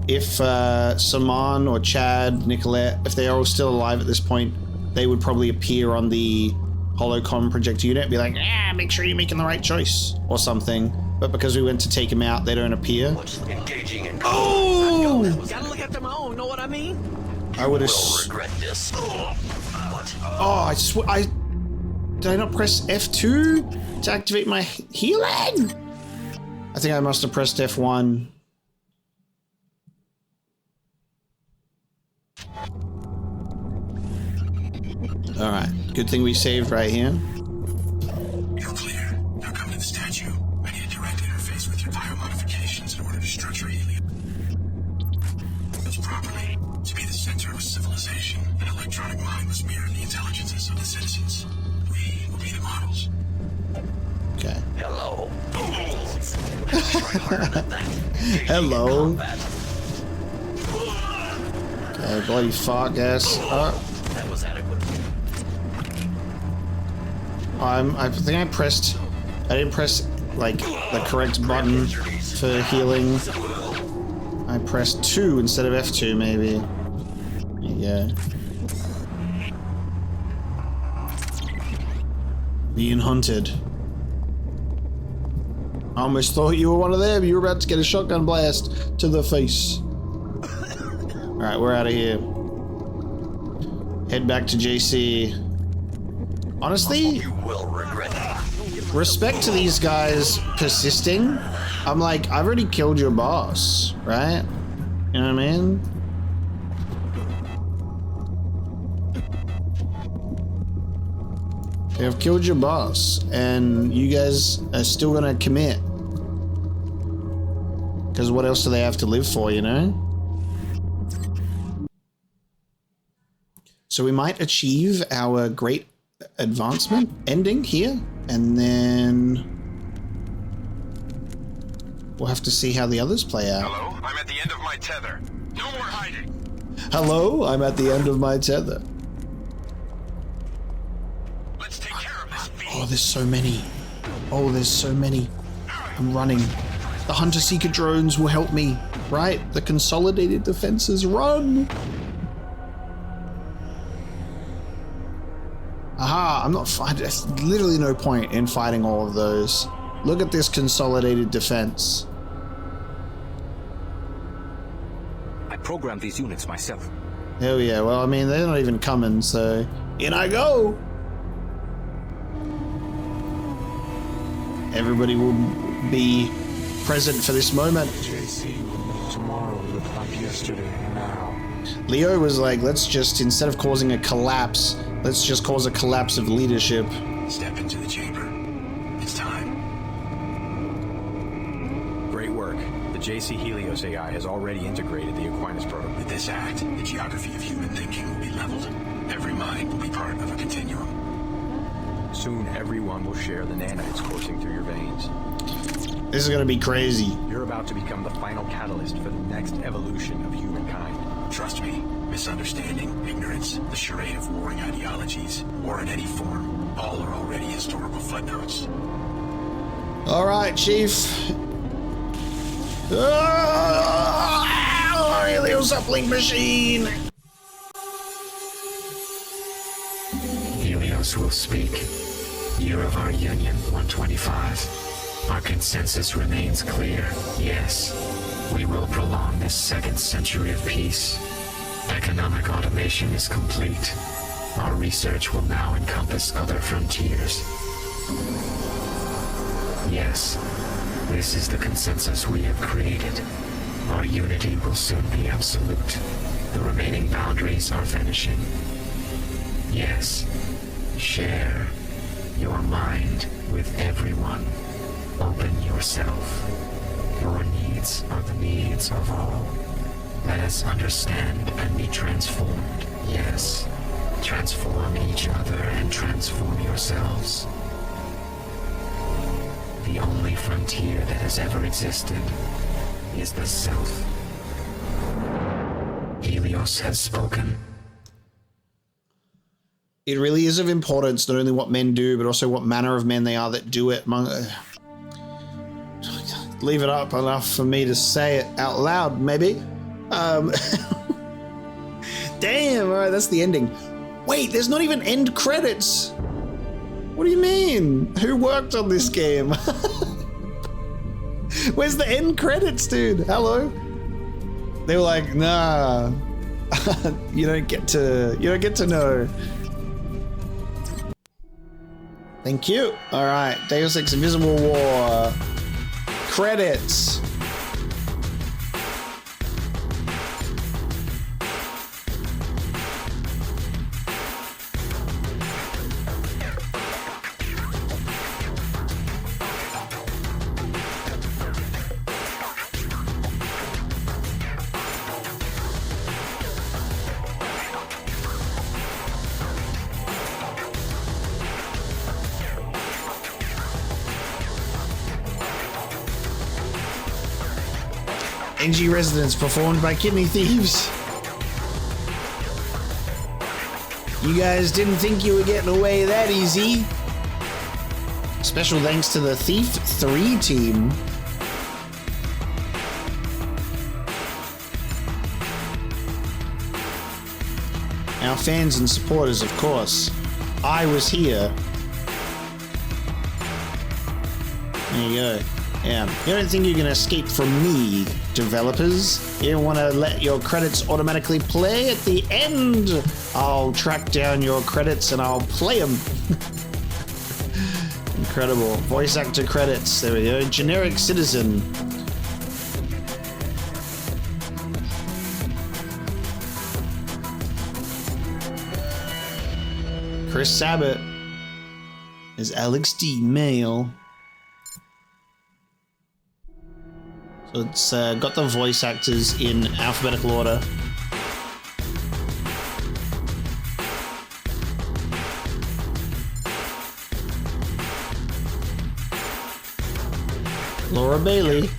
if Saman or Chad, Nicolette, if they are all still alive at this point, they would probably appear on the holocom projector unit and be like, make sure you're making the right choice or something. But because we went to take him out, they don't appear. Engaging in Oh! Gotta look after my own, know what I mean? I would have. regret this. What? Oh, did I not press F2 to activate my healing? I think I must have pressed F1. Alright, good thing we saved right here. You're clear. Now come to the statue. I need a direct interface with your biomodifications in order to structure Helios properly. To be the center of a civilization, an electronic mind must mirror the intelligences of the citizens. We will be the models. Okay. Hello. Hello. Okay, bloody fuck ass. That was adequate. I think I didn't press like the correct button for healing. I pressed 2 instead of F2 maybe. Yeah. Being hunted. I almost thought you were one of them. You were about to get a shotgun blast to the face. Alright, we're out of here. Head back to JC. Honestly, You will regret it. respect to these guys persisting. I'm like, I've already killed your boss, right? You know what I mean? I've killed your boss, and you guys are still gonna commit. Because what else do they have to live for, you know? So we might achieve our great advancement ending here, and then we'll have to see how the others play out. Hello? I'm at the end of my tether. No more hiding. Hello, I'm at the end of my tether. Let's take care of this beast. Oh, there's so many. Oh, there's so many. I'm running. The Hunter-Seeker drones will help me, right? The consolidated defenses, run! Aha, I'm not fighting. There's literally no point in fighting all of those. Look at this consolidated defense. I programmed these units myself. Hell yeah, well, I mean, they're not even coming, so in I go! Everybody will be present for this moment. JC, tomorrow looked like yesterday now. Leo was like, let's just, instead of causing a collapse, let's just cause a collapse of leadership. Step into the chamber. It's time. Great work. The JC Helios AI has already integrated the Aquinas protocol. With this act, the geography of human thinking will be leveled. Every mind will be part of a continuum. Soon, everyone will share the nanites coursing through your veins. This is gonna be crazy. Your about to become the final catalyst for the next evolution of humankind. Trust me, misunderstanding, ignorance, the charade of warring ideologies, war in any form, all are already historical footnotes. All right, Chief. Helios uplink machine. Helios will speak. Year of our union, 125. Our consensus remains clear. Yes, we will prolong this second century of peace. Economic automation is complete. Our research will now encompass other frontiers. Yes, this is the consensus we have created. Our unity will soon be absolute. The remaining boundaries are vanishing. Yes, share your mind with everyone. Open yourself. Your needs are the needs of all. Let us understand and be transformed. Yes, transform each other and transform yourselves. The only frontier that has ever existed is the self. Helios has spoken. It really is of importance not only what men do, but also what manner of men they are that do it. Leave it up enough for me to say it out loud, maybe. Damn, all right, that's the ending. Wait, there's not even end credits. What do you mean? Who worked on this game? Where's the end credits, dude? Hello? They were like, nah. you don't get to know. Thank you. All right, Deus Ex Invisible War. Credits. NG Residence performed by Kidney Thieves. You guys didn't think you were getting away that easy. Special thanks to the Thief 3 team. Our fans and supporters, of course. I was here. There you go. Yeah, you don't think you can escape from me, developers? You don't want to let your credits automatically play at the end? I'll track down your credits and I'll play them. Incredible. Voice actor credits. There we go. Generic citizen. Chris Sabat is Alex D. Mail. So it's got the voice actors in alphabetical order. Laura Bailey.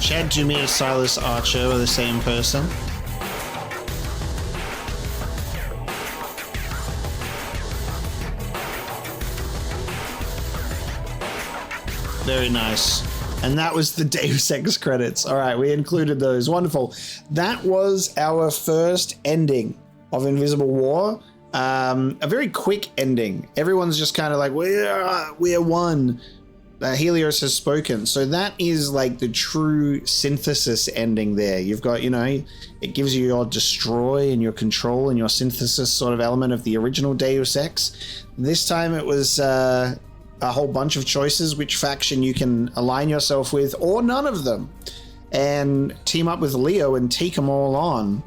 Chad Toomey and Silas Archer are the same person. Very nice. And that was the Deus Ex credits. All right, we included those. Wonderful. That was our first ending of Invisible War. A very quick ending. Everyone's just kind of like, we're one. Helios has spoken. So that is like the true synthesis ending there. You've got, it gives you your destroy and your control and your synthesis sort of element of the original Deus Ex. This time it was a whole bunch of choices, which faction you can align yourself with, or none of them, and team up with Leo and take them all on.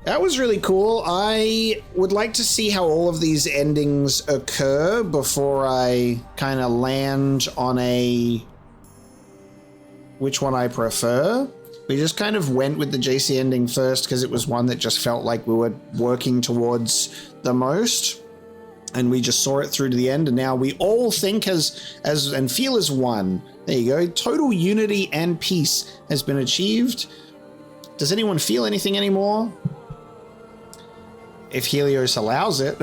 That was really cool. I would like to see how all of these endings occur before I kind of land on which one I prefer. We just kind of went with the JC ending first because it was one that just felt like we were working towards the most. And we just saw it through to the end, and now we all think as and feel as one. There you go. Total unity and peace has been achieved. Does anyone feel anything anymore? If Helios allows it.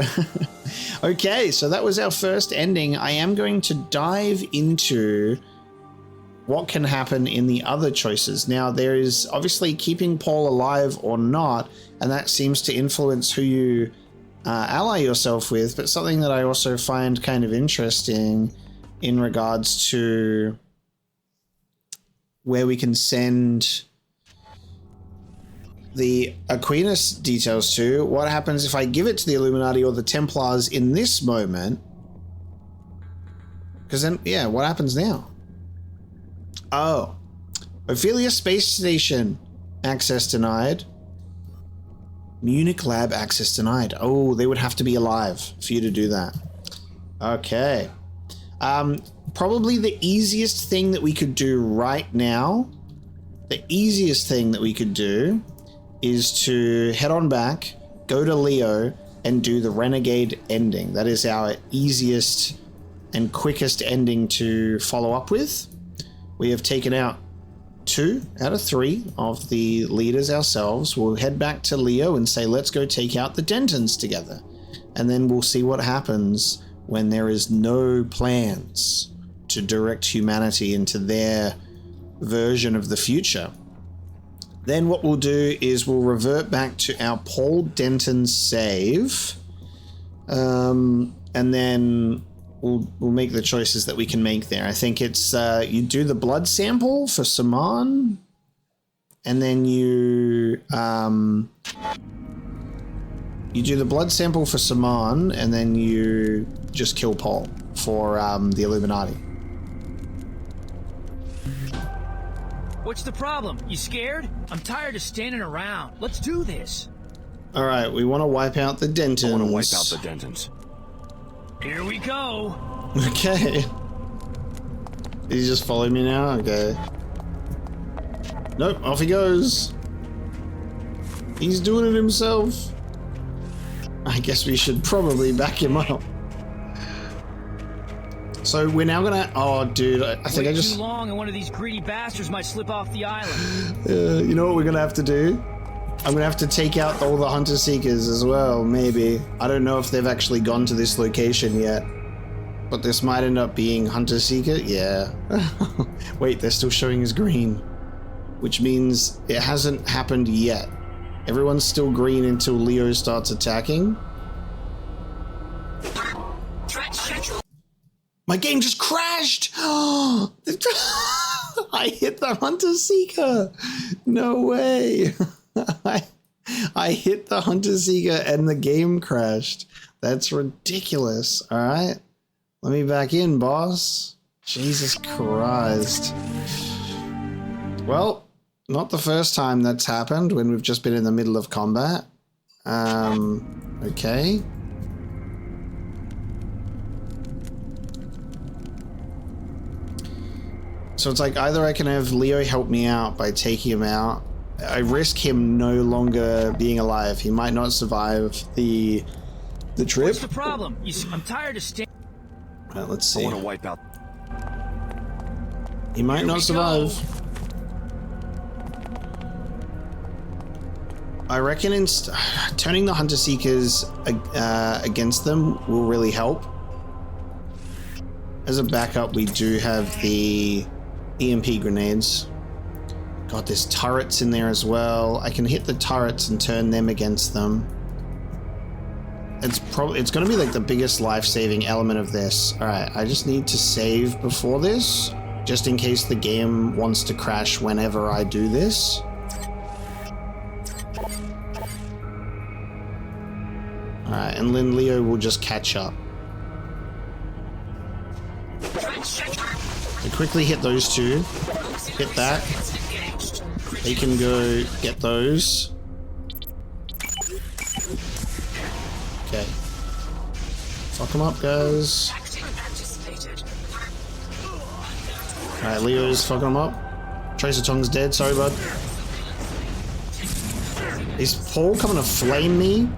Okay, so that was our first ending. I am going to dive into what can happen in the other choices. Now, there is obviously keeping Paul alive or not, and that seems to influence who you ally yourself with, but something that I also find kind of interesting in regards to where we can send the Aquinas details to. What happens if I give it to the Illuminati or the Templars in this moment? Because then, yeah, what happens now? Oh, Ophelia Space Station access denied. Munich lab access denied. Oh, they would have to be alive for you to do that. Okay. Probably the easiest thing that we could do right now, is to head on back, go to Leo, and do the Renegade ending. That is our easiest and quickest ending to follow up with. We have taken out 2 out of 3 of the leaders ourselves. We'll head back to Leo and say, let's go take out the Dentons together. And then we'll see what happens when there is no plans to direct humanity into their version of the future. Then what we'll do is we'll revert back to our Paul Denton save. And then we'll make the choices that we can make there. I think it's you do the blood sample for Saman, and then you do the blood sample for Saman, and then you just kill Paul for the Illuminati. What's the problem? You scared? I'm tired of standing around. Let's do this. All right, we want to wipe out the Dentons. I want to wipe out the Dentons. Here we go. Okay. Did he just follow me now? Okay. Nope, off he goes. He's doing it himself. I guess we should probably back him up. So we're now gonna... Oh, dude, I think I just... too long and one of these greedy bastards might slip off the island. You know what we're gonna have to do? I'm gonna have to take out all the Hunter Seekers as well, maybe. I don't know if they've actually gone to this location yet. But this might end up being Hunter Seeker? Yeah. Wait, they're still showing as green. Which means it hasn't happened yet. Everyone's still green until Leo starts attacking. My game just crashed! I hit the Hunter Seeker! No way! I hit the Hunter Seeker and the game crashed. That's ridiculous. Alright. Let me back in, boss. Jesus Christ. Well, not the first time that's happened when we've just been in the middle of combat. Okay. So it's like either I can have Leo help me out by taking him out. I risk him no longer being alive. He might not survive the trip. What's the problem? I'm tired of staying. Right, let's see. I want to wipe out. He might not survive. I reckon turning the Hunter Seekers against them will really help. As a backup, we do have the EMP grenades. God, there's turrets in there as well. I can hit the turrets and turn them against them. It's going to be like the biggest life-saving element of this. All right, I just need to save before this, just in case the game wants to crash whenever I do this. All right, and then Leo will just catch up. I quickly hit those two. Hit that. They can go get those. Okay. Fuck them up, guys. Alright, Leo's fucking them up. Tracer Tong's dead. Sorry, bud. Is Paul coming to flame me?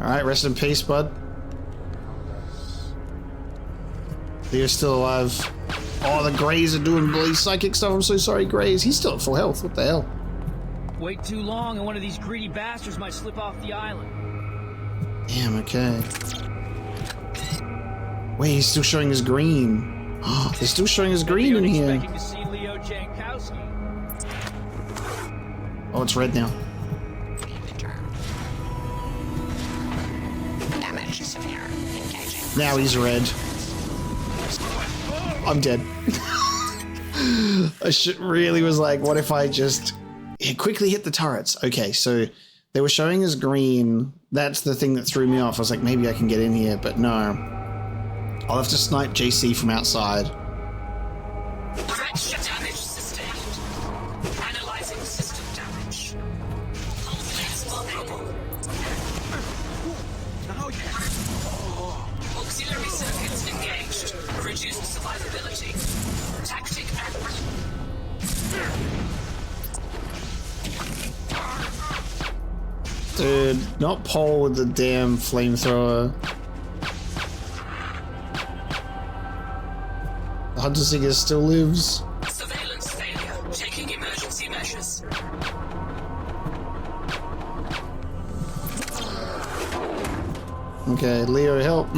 Alright, rest in peace, bud. Leo's still alive. Oh, the Greys are doing bloody psychic stuff. I'm so sorry, Greys. He's still at full health. What the hell? Wait too long and one of these greedy bastards might slip off the island. Damn, okay. Wait, he's still showing his green. Oh, they're still showing his green in here. Expecting to see Leo Jankowski. Oh, it's red now. Damage severe. Engaging. Now he's red. I'm dead. I really was like, what if I just quickly hit the turrets? Okay, so they were showing as green. That's the thing that threw me off. I was like, maybe I can get in here, but no. I'll have to snipe JC from outside. Fracture damage sustained. Analyzing system damage. Whole flames vulnerable. Auxiliary circuits engaged. Reduced survivability. Tactic accurate. Dude, not Paul with the damn flamethrower. The Hunter Seeker still lives. Surveillance failure. Taking emergency measures. Okay, Leo, help.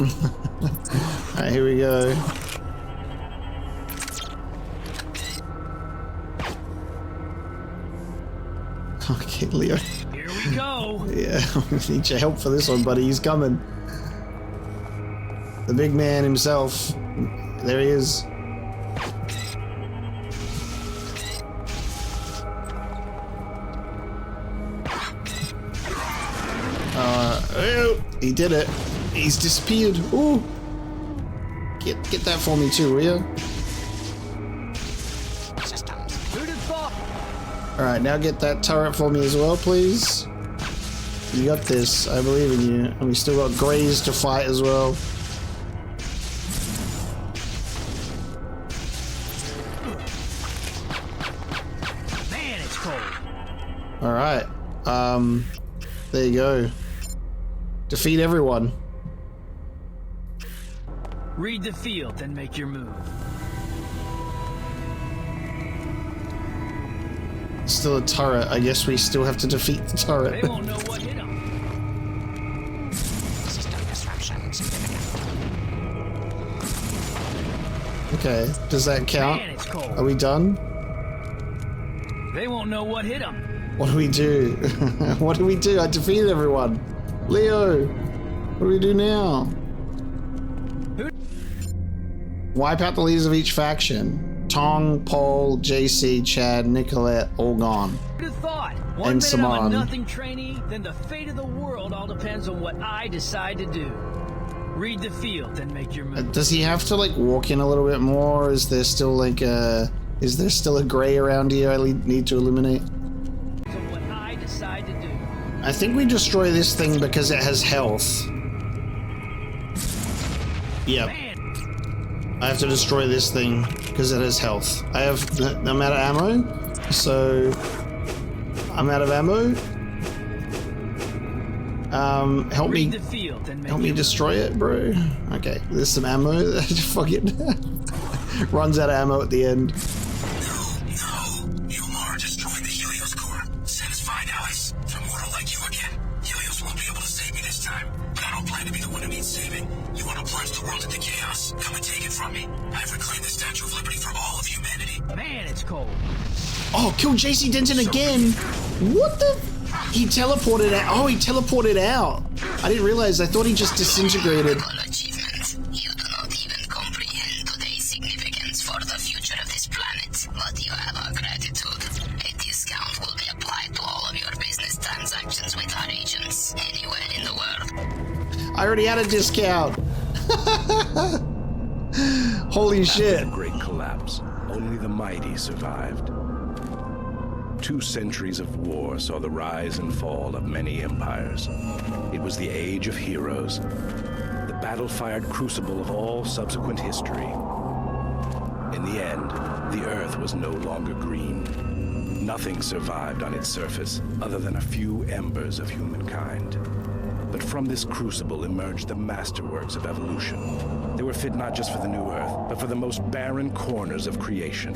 Alright, here we go. Okay, Leo. Here we go. Yeah, we need your help for this one, buddy. He's coming. The big man himself. There he is. Oh, he did it. He's disappeared. Ooh. Get that for me too, will you? Alright, now get that turret for me as well, please. You got this. I believe in you. And we still got Greys to fight as well. Man, it's cold. Alright. There you go. Defeat everyone. Read the field, then make your move. Still a turret. I guess we still have to defeat the turret. They won't know what hit them. System disruption significant. Okay, does that count? Man, it's cold. Are we done? They won't know what hit them. What do we do? What do we do? I defeated everyone. Leo, what do we do now? Wipe out the leaders of each faction. Tong, Paul, JC, Chad, Nicolette, all gone. Who'd have thought? One And minute I'm a Saman. nothing trainee, then the fate of the world all depends on what I decide to do. Read the field, then make your move. Does he have to like walk in a little bit more? Is there still like a... Is there still a Grey around here I need to eliminate? So what I decide to do. I think we destroy this thing because it has health. Yep. I have to destroy this thing because it has health. I'm out of ammo, so I'm out of ammo. Help me. Help me destroy it, bro. Okay, there's some ammo. Fuck it. Runs out of ammo at the end. You are destroying the Helios core. Satisfied, Alice? I'm mortal like you again. Helios won't be able to save me this time. But I don't plan to be the one who needs saving. You want to plunge the world into chaos? Come and take it from me. I've reclaimed the Statue of Liberty for all of humanity. Man, it's cold. Oh, kill JC Denton again. What the? He teleported out. Oh, he teleported out. I didn't realize. I thought he just disintegrated. You do not even comprehend today's significance for the future of this planet, but you have our gratitude. A discount will be applied to all of your business transactions with our agents anywhere in the world. I already had a discount. Holy shit. After the great collapse, only the mighty survived. 2 centuries of war saw the rise and fall of many empires. It was the age of heroes, the battle-fired crucible of all subsequent history. In In the end, the Earth was no longer green. Nothing survived on its surface other than a few embers of humankind. But from this crucible emerged the masterworks of evolution. They were fit not just for the new Earth, but for the most barren corners of creation.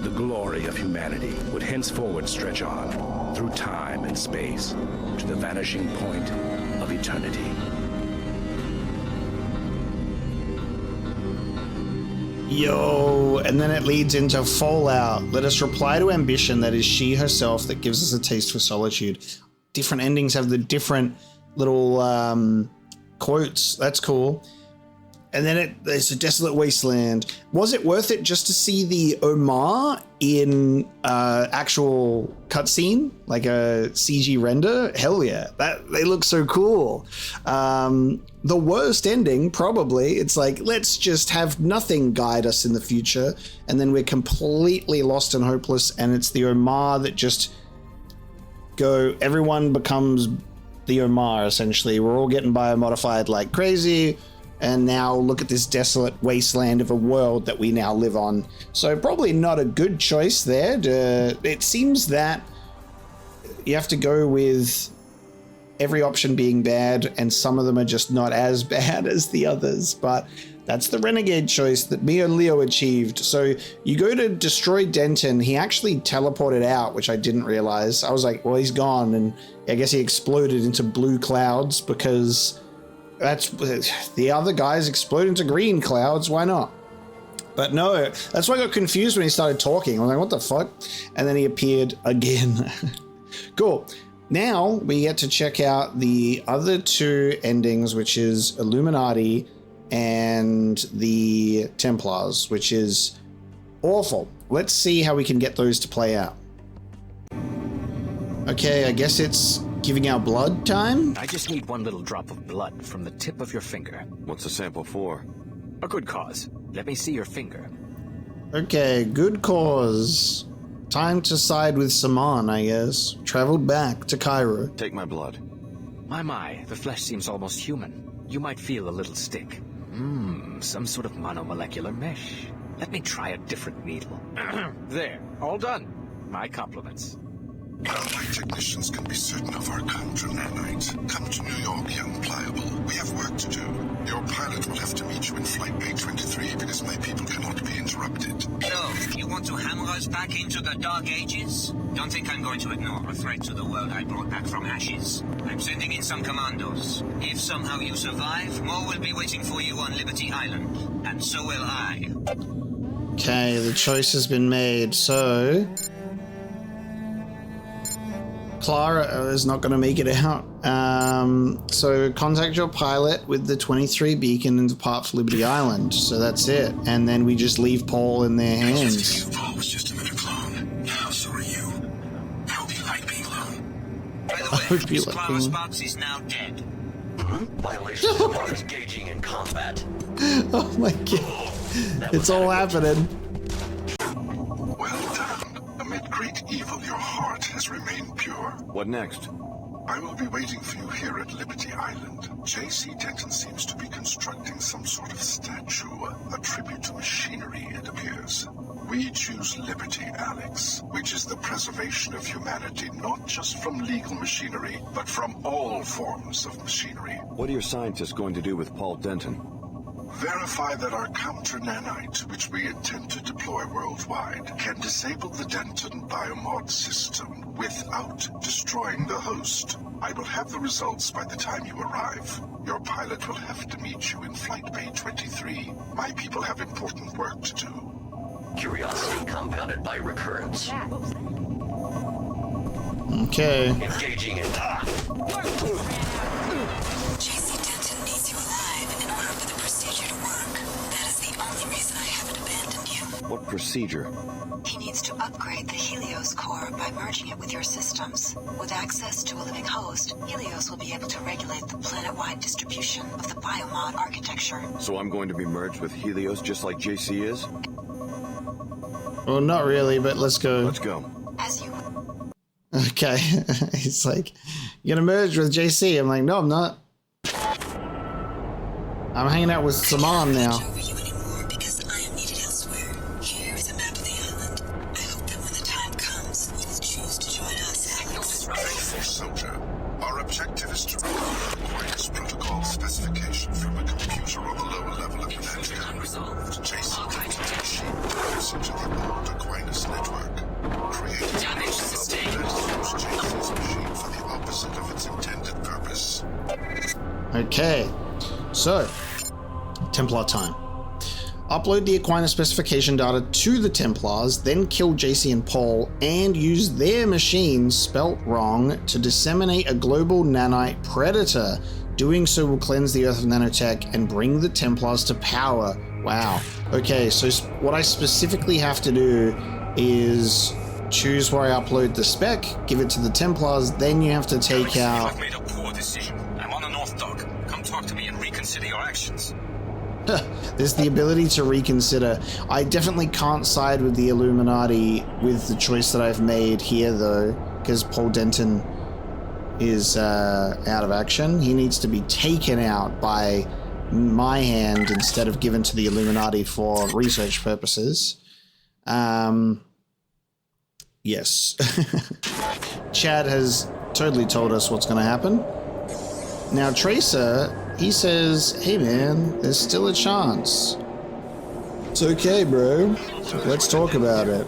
The glory of humanity would henceforward stretch on, through time and space, to the vanishing point of eternity. Yo, and then it leads into Fallout. Let us reply to ambition, that is she herself that gives us a taste for solitude. Different endings have the different little quotes. That's cool. And then there's a desolate wasteland. Was it worth it just to see the Omar in actual cutscene, like a CG render? Hell yeah, they look so cool. The worst ending, probably, it's like, let's just have nothing guide us in the future, and then we're completely lost and hopeless, and it's the Omar that just everyone becomes the Omar, essentially. We're all getting biomodified like crazy. And now look at this desolate wasteland of a world that we now live on. So probably not a good choice there. It seems that you have to go with every option being bad, and some of them are just not as bad as the others. But that's the renegade choice that me and Leo achieved. So you go to destroy Denton. He actually teleported out, which I didn't realize. I was like, well, he's gone. And I guess he exploded into blue clouds because... that's the other guys explode into green clouds. Why not? But no, that's why I got confused when he started talking. I was like, what the fuck? And then he appeared again. Cool. Now we get to check out the other two endings, which is Illuminati and the Templars, which is awful. Let's see how we can get those to play out. Okay, I guess it's giving out blood time? I just need one little drop of blood from the tip of your finger. What's the sample for? A good cause. Let me see your finger. Okay, good cause. Time to side with Saman, I guess. Traveled back to Cairo. Take my blood. My, the flesh seems almost human. You might feel a little stick. Some sort of monomolecular mesh. Let me try a different needle. There, all done. My compliments. Now my technicians can be certain of our counter nanite. Come to New York, young pliable. We have work to do. Your pilot will have to meet you in Flight Bay 23 because my people cannot be interrupted. So, you want to hammer us back into the Dark Ages? Don't think I'm going to ignore a threat to the world I brought back from ashes. I'm sending in some commandos. If somehow you survive, more will be waiting for you on Liberty Island. And so will I. Okay, the choice has been made, so... Clara is not going to make it out. So contact your pilot with the 23 beacon and depart for Liberty Island. So that's it. And then we just leave Paul in their hands. Paul was just another clone. Now so are you. I hope you like being alone. By the way, Clara's box is now dead. Violations of arms gauging in combat. Oh my god. It's all happening. Well done. Amid great evil, your heart has remained pure. What next? I will be waiting for you here at Liberty Island. J.C. Denton seems to be constructing some sort of statue, a tribute to machinery, it appears. We choose liberty, Alex, which is the preservation of humanity not just from legal machinery, but from all forms of machinery. What are your scientists going to do with Paul Denton? Verify that our counter-nanite, which we intend to deploy worldwide, can disable the Denton biomod system without destroying the host. I will have the results by the time you arrive. Your pilot will have to meet you in Flight Bay 23. My people have important work to do. Curiosity compounded by recurrence. Okay. Engaging in... J.C. Denton needs you alive in order for the procedure to work. That is the only reason I haven't abandoned you. What procedure? He needs to upgrade the Helios core by merging it with your systems. With access to a living host, Helios will be able to regulate the planet-wide distribution of the biomod architecture. So I'm going to be merged with Helios just like JC is? Well, not really, but let's go. Let's go. As you... Okay. He's like, you're gonna merge with JC. I'm like, no, I'm not. I'm hanging out with Saman now. Soldier, our objective is to recover Aquinas protocol specification from a computer on the lower level of the network. Jason Delta's machine plugs into the old Aquinas network. Creating Damage sustained. use Jason's machine for the opposite of its intended purpose. Okay, so Templar time. Upload the Aquinas specification data to the Templars, then kill JC and Paul, and use their machines spelt wrong to disseminate a global nanite predator. Doing so will cleanse the Earth of nanotech and bring the Templars to power. Wow. Okay, so what I specifically have to do is choose where I upload the spec, give it to the Templars, then you have to take out... I've made a poor decision. I'm on the North Dock. Come talk to me and reconsider your actions. There's the ability to reconsider. I definitely can't side with the Illuminati with the choice that I've made here, though, because Paul Denton is out of action. He needs to be taken out by my hand instead of given to the Illuminati for research purposes. Yes. Chad has totally told us what's going to happen. Now, Tracer... he says, hey man, there's still a chance. It's okay, bro. Let's talk about it.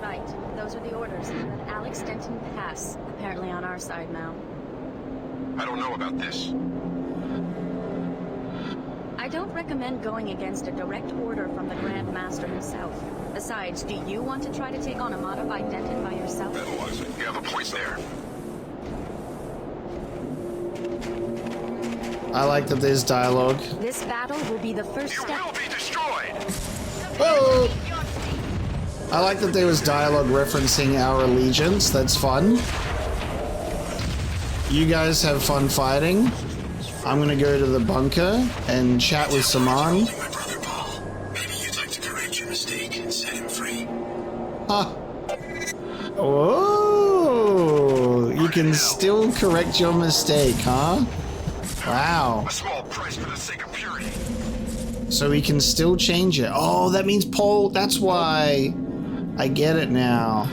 Right, those are the orders. Let Alex Denton pass. Apparently on our side now. I don't know about this. I don't recommend going against a direct order from the Grand Master himself. Besides, do you want to try to take on a modified Denton by yourself? You have a point there. I like that there's dialogue. This battle will be the first step. You will be destroyed. Whoa! I like that there was dialogue referencing our allegiance. That's fun. You guys have fun fighting. I'm gonna go to the bunker and chat with Saman. My brother Paul. Maybe you'd like to correct your mistake and set him free. Huh. Oh, you can still correct your mistake, huh? Wow. A small price for the sake of purity. So he can still change it. Oh, that means Paul, that's why. I get it now.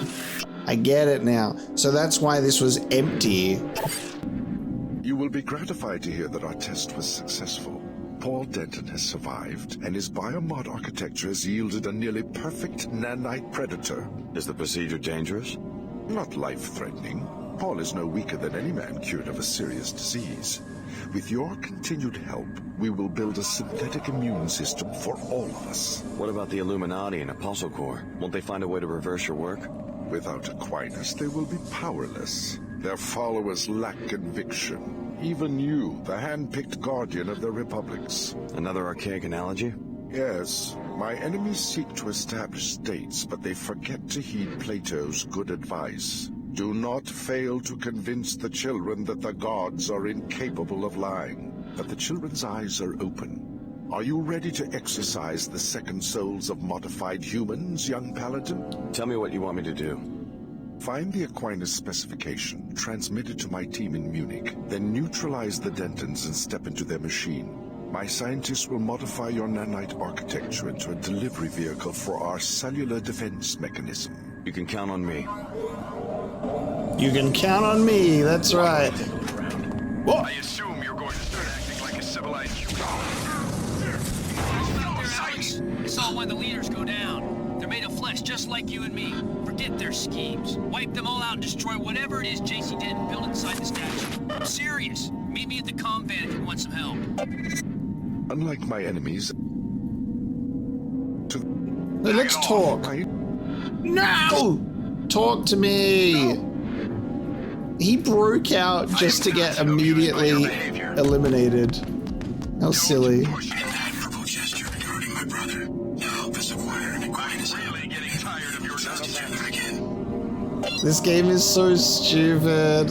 I get it now. So that's why this was empty. You will be gratified to hear that our test was successful. Paul Denton has survived, and his biomod architecture has yielded a nearly perfect nanite predator. Is the procedure dangerous? Not life-threatening. Paul is no weaker than any man cured of a serious disease. With your continued help, we will build a synthetic immune system for all of us. What about the Illuminati and Apostle Corps? Won't they find a way to reverse your work? Without Aquinas, they will be powerless. Their followers lack conviction. Even you, the hand-picked guardian of their republics. Another archaic analogy? Yes. My enemies seek to establish states, but they forget to heed Plato's good advice. Do not fail to convince the children that the gods are incapable of lying, that the children's eyes are open. Are you ready to exercise the second souls of modified humans, young paladin? Tell me what you want me to do. Find the Aquinas specification, transmit it to my team in Munich, then neutralize the Dentons and step into their machine. My scientists will modify your nanite architecture into a delivery vehicle for our cellular defense mechanism. You can count on me. You can count on me, that's right. Whoa. I assume you're going to start acting like a civilized human. Alex, I saw one of the leaders go down. They're made of flesh just like you and me. Forget their schemes. Wipe them all out and destroy whatever it is JC didn't build inside the statue. I'm serious. Meet me at the comm van if you want some help. Unlike my enemies... Let's talk. No! Talk to me! He broke out just to get immediately eliminated. How silly. Admirable gesture regarding my brother. Now help us acquire an Aquinas. Really getting tired of your together again. This game is so stupid.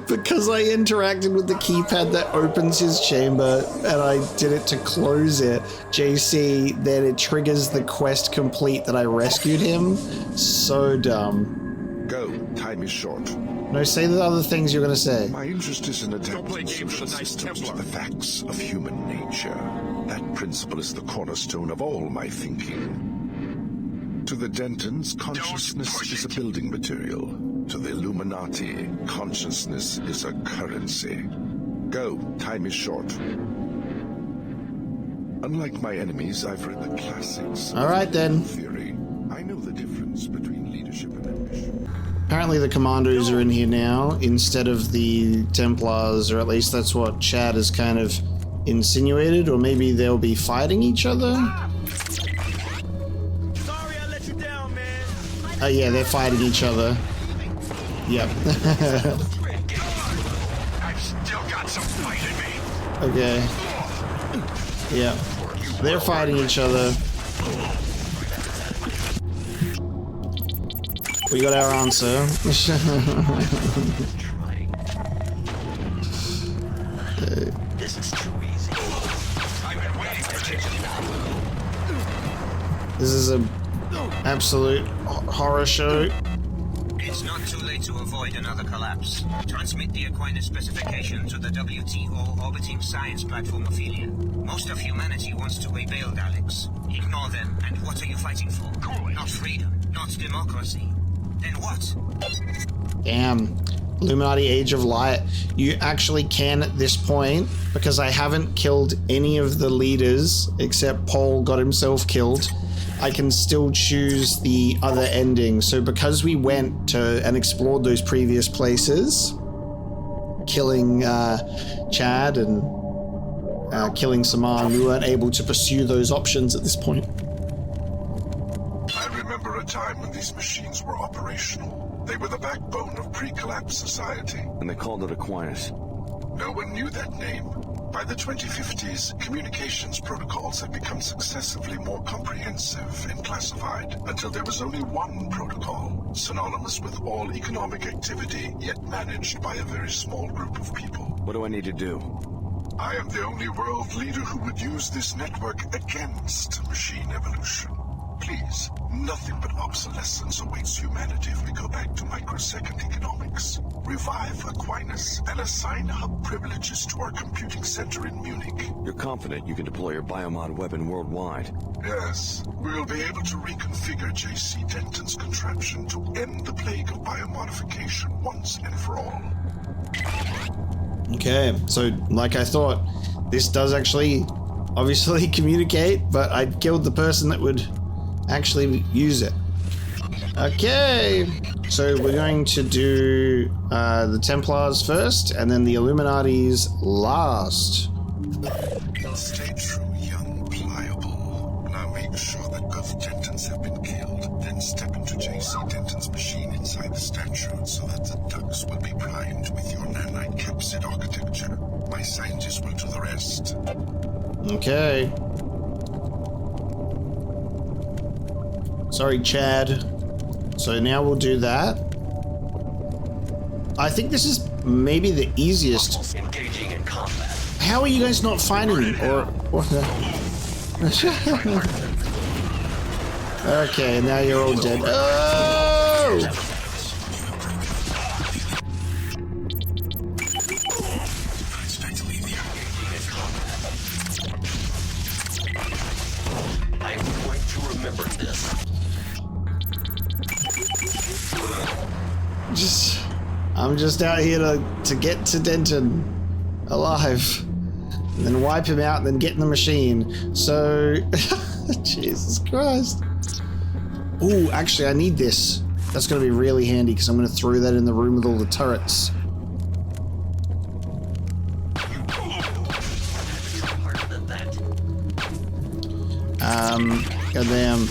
because I interacted with the keypad that opens his chamber and I did it to close it, JC, then it triggers the quest complete that I rescued him. So dumb. Go. Time is short. No, say the other things you're going to say. My interest is in adapting social systems to the facts of human nature. That principle is the cornerstone of all my thinking. To the Dentons, consciousness is a building material. To the Illuminati, consciousness is a currency. Go, time is short. Unlike my enemies, I've read the classics. All right, then. Theory. I know the difference between leadership and ambition. Apparently the Commandos are in here now instead of the Templars, or at least that's what Chad has kind of insinuated, or maybe they'll be fighting each other? Oh yeah, they're fighting each other. Yep. I've still got some fight in me. Okay. Yep. They're fighting each other. We got our answer. This is too easy. I've been waiting for This is a absolute horror show. It's not too late to avoid another collapse. Transmit the Aquinas specification to the WTO orbiting science platform Ophelia. Most of humanity wants to be bailed, Alex. Ignore them, and what are you fighting for? Not freedom, not democracy. Then what? Damn. Illuminati Age of Light. You actually can at this point, because I haven't killed any of the leaders except Paul got himself killed. I can still choose the other ending. So because we went to and explored those previous places, killing Chad and killing Saman, we weren't able to pursue those options at this point. I remember a time when these machines were operational. They were the backbone of pre-collapse society. And they called it Aquinas. No one knew that name. By the 2050s, communications protocols had become successively more comprehensive and classified, until there was only one protocol, synonymous with all economic activity, yet managed by a very small group of people. What do I need to do? I am the only world leader who would use this network against machine evolution. Please, nothing but obsolescence awaits humanity if we go back to microsecond economics. Revive Aquinas and assign hub privileges to our computing center in Munich. You're confident you can deploy your biomod weapon worldwide? Yes, we'll be able to reconfigure J.C. Denton's contraption to end the plague of biomodification once and for all. Okay, so like I thought, this does actually obviously communicate, but I killed the person that would actually use it. Okay, so we're going to do the Templars first, and then the Illuminati's last. Stay true, young, pliable. Now make sure that both Dentons have been killed, then step into J.C. Denton's machine inside the statue so that the ducts will be primed with your nanite capsid architecture. My scientists will do the rest. Okay. Sorry, Chad. So now we'll do that. I think this is maybe the easiest. Engaging in combat. How are you guys not fighting? Or okay, now you're all dead. Oh! I'm going to remember this. I'm just out here to get to Denton alive, and then wipe him out, and then get in the machine. So, Jesus Christ. Ooh, actually, I need this. That's going to be really handy because I'm going to throw that in the room with all the turrets. Goddamn.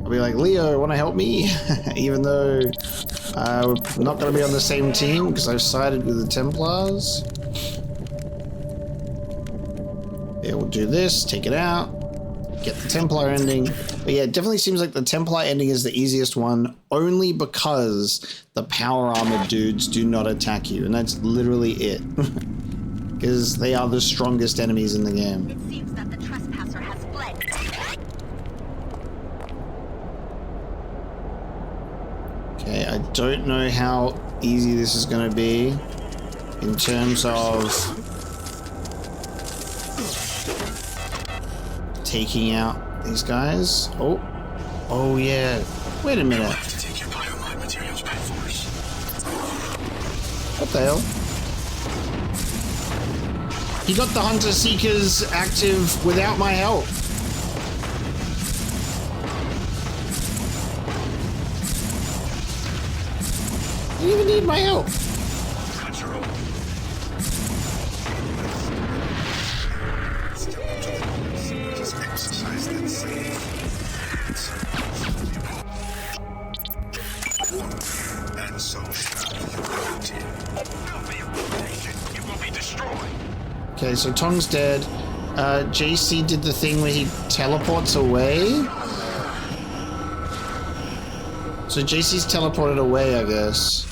I'll be like, Leo, want to help me? Even though we're not going to be on the same team because I've sided with the Templars. Yeah, we'll do this, take it out. get the Templar ending. But yeah, it definitely seems like the Templar ending is the easiest one, only because the power armored dudes do not attack you, and that's literally it. Because they are the strongest enemies in the game. It seems that the trespasser has fled. Okay, I don't know how easy this is going to be in terms of taking out these guys. Oh yeah. Wait a minute. What the hell? He got the Hunter Seekers active without my help. You didn't even need my help. And so shall humanity. You will be destroyed. Okay, so Tong's dead. JC did the thing where he teleports away. So JC's teleported away, I guess.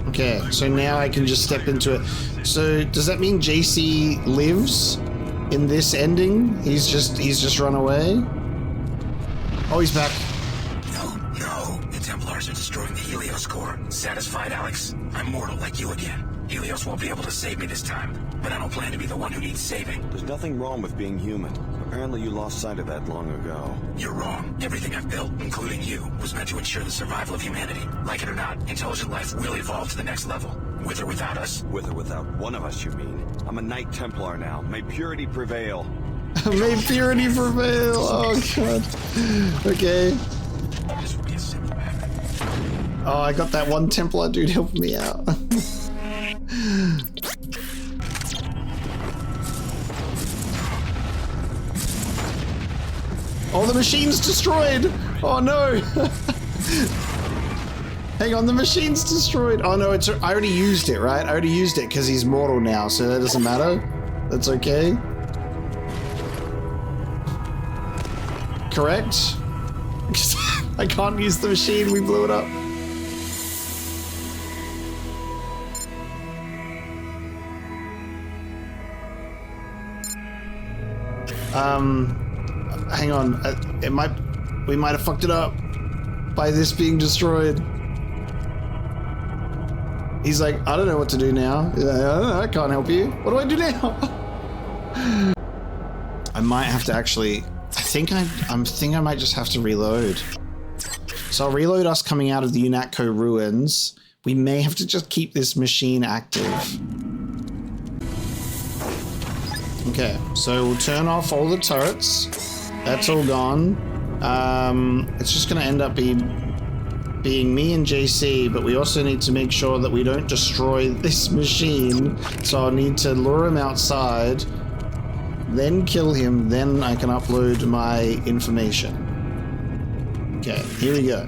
Okay, so now I can just step into it. So does that mean JC lives in this ending? He's just run away? Oh, he's back. No. The Templars are destroying the Helios core. Satisfied, Alex? I'm mortal like you again. Helios won't be able to save me this time, but I don't plan to be the one who needs saving. There's nothing wrong with being human. Apparently you lost sight of that long ago. You're wrong. Everything I've built, including you, was meant to ensure the survival of humanity. Like it or not, intelligent life will evolve to the next level. With or without us. With or without one of us, you mean? I'm a Knight Templar now. May purity prevail. May purity prevail. Oh, God. Okay. This would be a simple matter. Oh, I got that one Templar dude helping me out. Oh, the machine's destroyed! Oh no! Hang on, the machine's destroyed. Oh no, I already used it, right? I already used it because he's mortal now, so that doesn't matter. That's okay. Correct? I can't use the machine, we blew it up. Hang on. We might have fucked it up by this being destroyed. He's like, I don't know what to do now. I can't help you. What do I do now? I might have to actually. I think I might just have to reload. So I'll reload us coming out of the UNATCO ruins. We may have to just keep this machine active. Okay, so we'll turn off all the turrets. That's all gone. It's just going to end up being me and JC, but we also need to make sure that we don't destroy this machine. So I'll need to lure him outside, then kill him, then I can upload my information. Okay, here we go.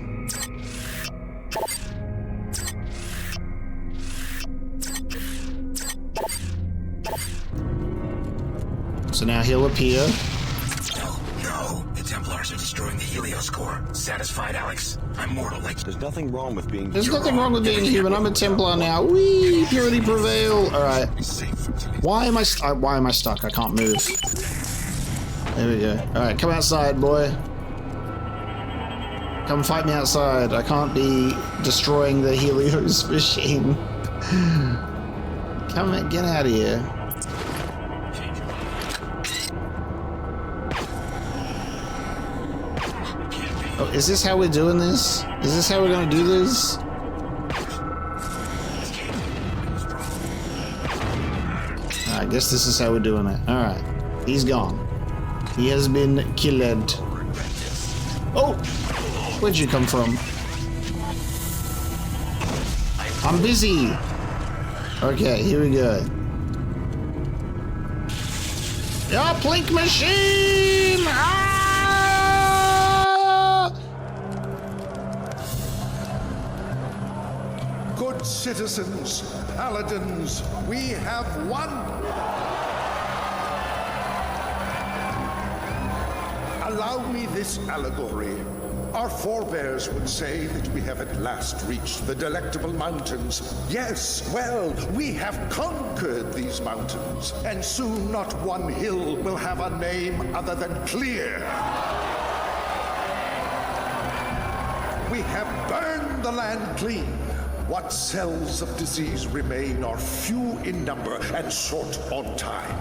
So now he'll appear. No. The Templars are destroying the Helios core. Satisfied, Alex? I'm mortal like... There's nothing wrong with being... There's nothing wrong with being human. I'm a Templar now. Whee! Purity prevail. All right. Why am I stuck? I can't move. There we go. All right, come outside, boy. Come fight me outside. I can't be destroying the Helios machine. Come on, get out of here. Oh, is this how we're doing this? Is this how we're gonna do this? I guess this is how we're doing it. Alright. He's gone. He has been killed. Oh! Where'd you come from? I'm busy! Okay, here we go. Your plink machine! Ah! Good citizens, paladins, we have won! Allow me this allegory. Our forebears would say that we have at last reached the Delectable Mountains. Yes, well, we have conquered these mountains, and soon not one hill will have a name other than Clear. We have burned the land clean. What cells of disease remain are few in number and short on time.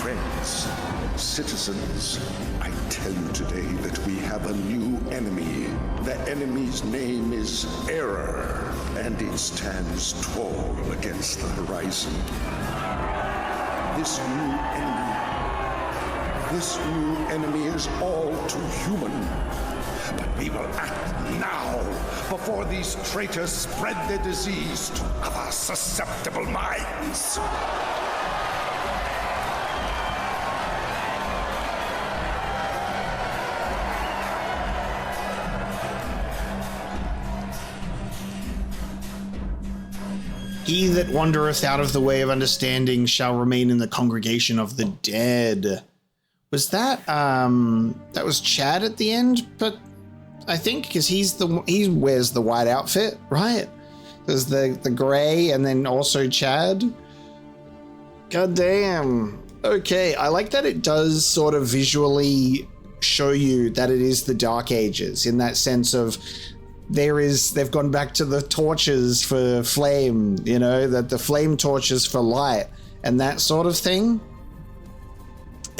Friends, citizens, I tell you today that we have a new enemy. The enemy's name is Error, and it stands tall against the horizon. This new enemy is all too human. But we will act now, before these traitors spread their disease to other susceptible minds. He that wandereth out of the way of understanding shall remain in the congregation of the dead. Was that that was Chad at the end? But I think because he wears the white outfit, right? There's the gray and then also Chad. God damn. Okay, I like that it does sort of visually show you that it is the Dark Ages in that sense of they've gone back to the torches for flame, you know, that the flame torches for light and that sort of thing.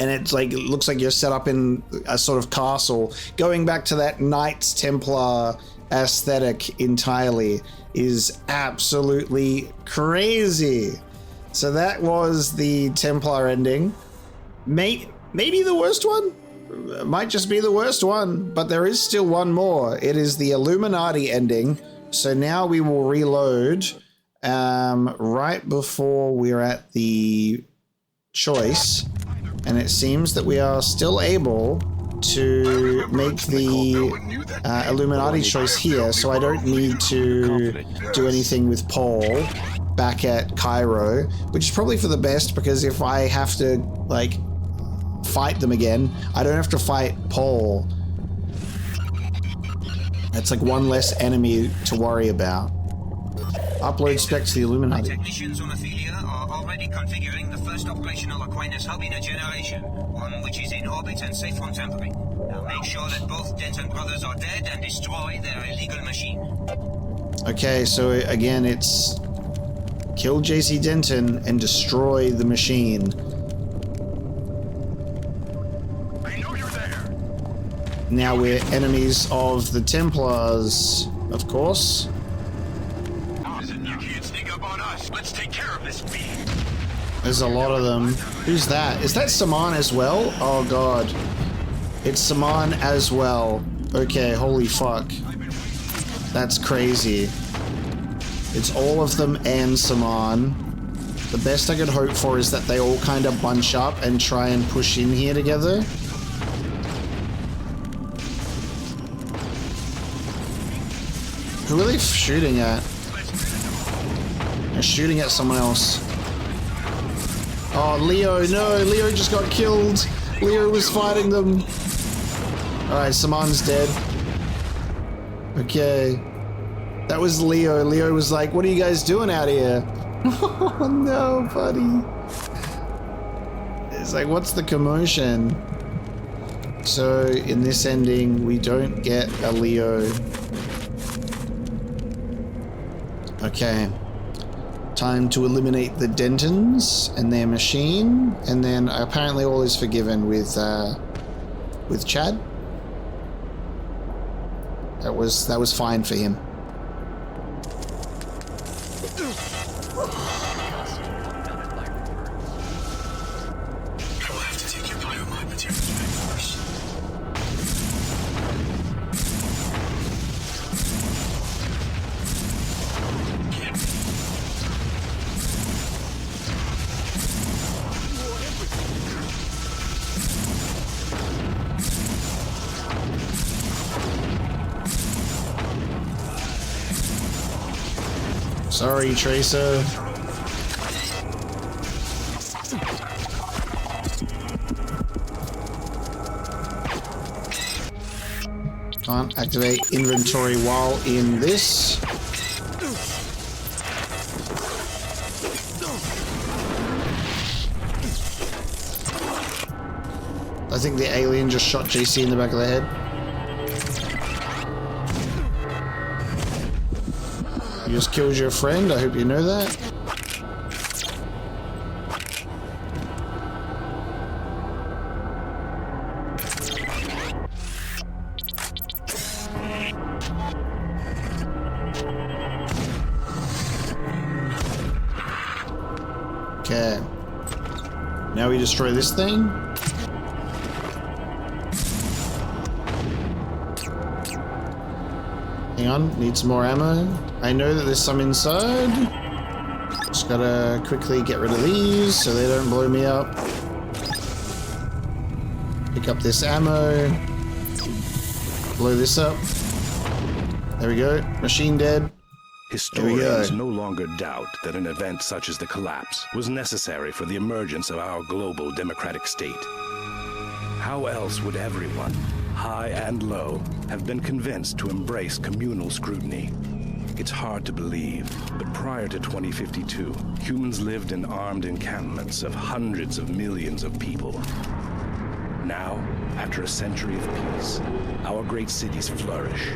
And it's like, it looks like you're set up in a sort of castle. Going back to that Knights Templar aesthetic entirely is absolutely crazy. So that was the Templar ending. Maybe the worst one? Might just be the worst one, but there is still one more. It is the Illuminati ending. So now we will reload right before we're at the choice. And it seems that we are still able to make the Illuminati choice here. So I don't need to do anything with Paul back at Cairo, which is probably for the best, because if I have to, like, fight them again, I don't have to fight Paul. That's like one less enemy to worry about. Upload spec to the Illuminati. Technicians on Ophelia are already configuring the first operational Aquinas hub in a generation, one which is in orbit and safe from tampering. Now make sure that both Denton brothers are dead and destroy their illegal machine. Okay, so again, it's kill JC Denton and destroy the machine. Now we're enemies of the Templars, of course. You can't sneak up on us. Let's take care of this beast. There's a lot of them. Who's that? Is that Saman as well? Oh god. It's Saman as well. Okay, holy fuck. That's crazy. It's all of them and Saman. The best I could hope for is that they all kind of bunch up and try and push in here together. Who are they shooting at? They're shooting at someone else. Oh, Leo, no, Leo just got killed. Leo was fighting them. Alright, Saman's dead. Okay. That was Leo. Leo was like, what are you guys doing out here? Oh no, buddy. It's like, what's the commotion? So, in this ending, we don't get a Leo. Okay. Time to eliminate the Dentons and their machine, and then apparently all is forgiven with Chad. That was fine for him. Sorry, Tracer. Can't activate inventory while in this. I think the alien just shot JC in the back of the head. You just killed your friend, I hope you know that. Okay. Now we destroy this thing. Hang on, need some more ammo. I know that there's some inside. Just gotta quickly get rid of these so they don't blow me up. Pick up this ammo. Blow this up. There we go. Machine dead. Historians no longer doubt that an event such as the collapse was necessary for the emergence of our global democratic state. How else would everyone, high and low, have been convinced to embrace communal scrutiny? It's hard to believe, but prior to 2052, humans lived in armed encampments of hundreds of millions of people. Now, after a century of peace, our great cities flourish.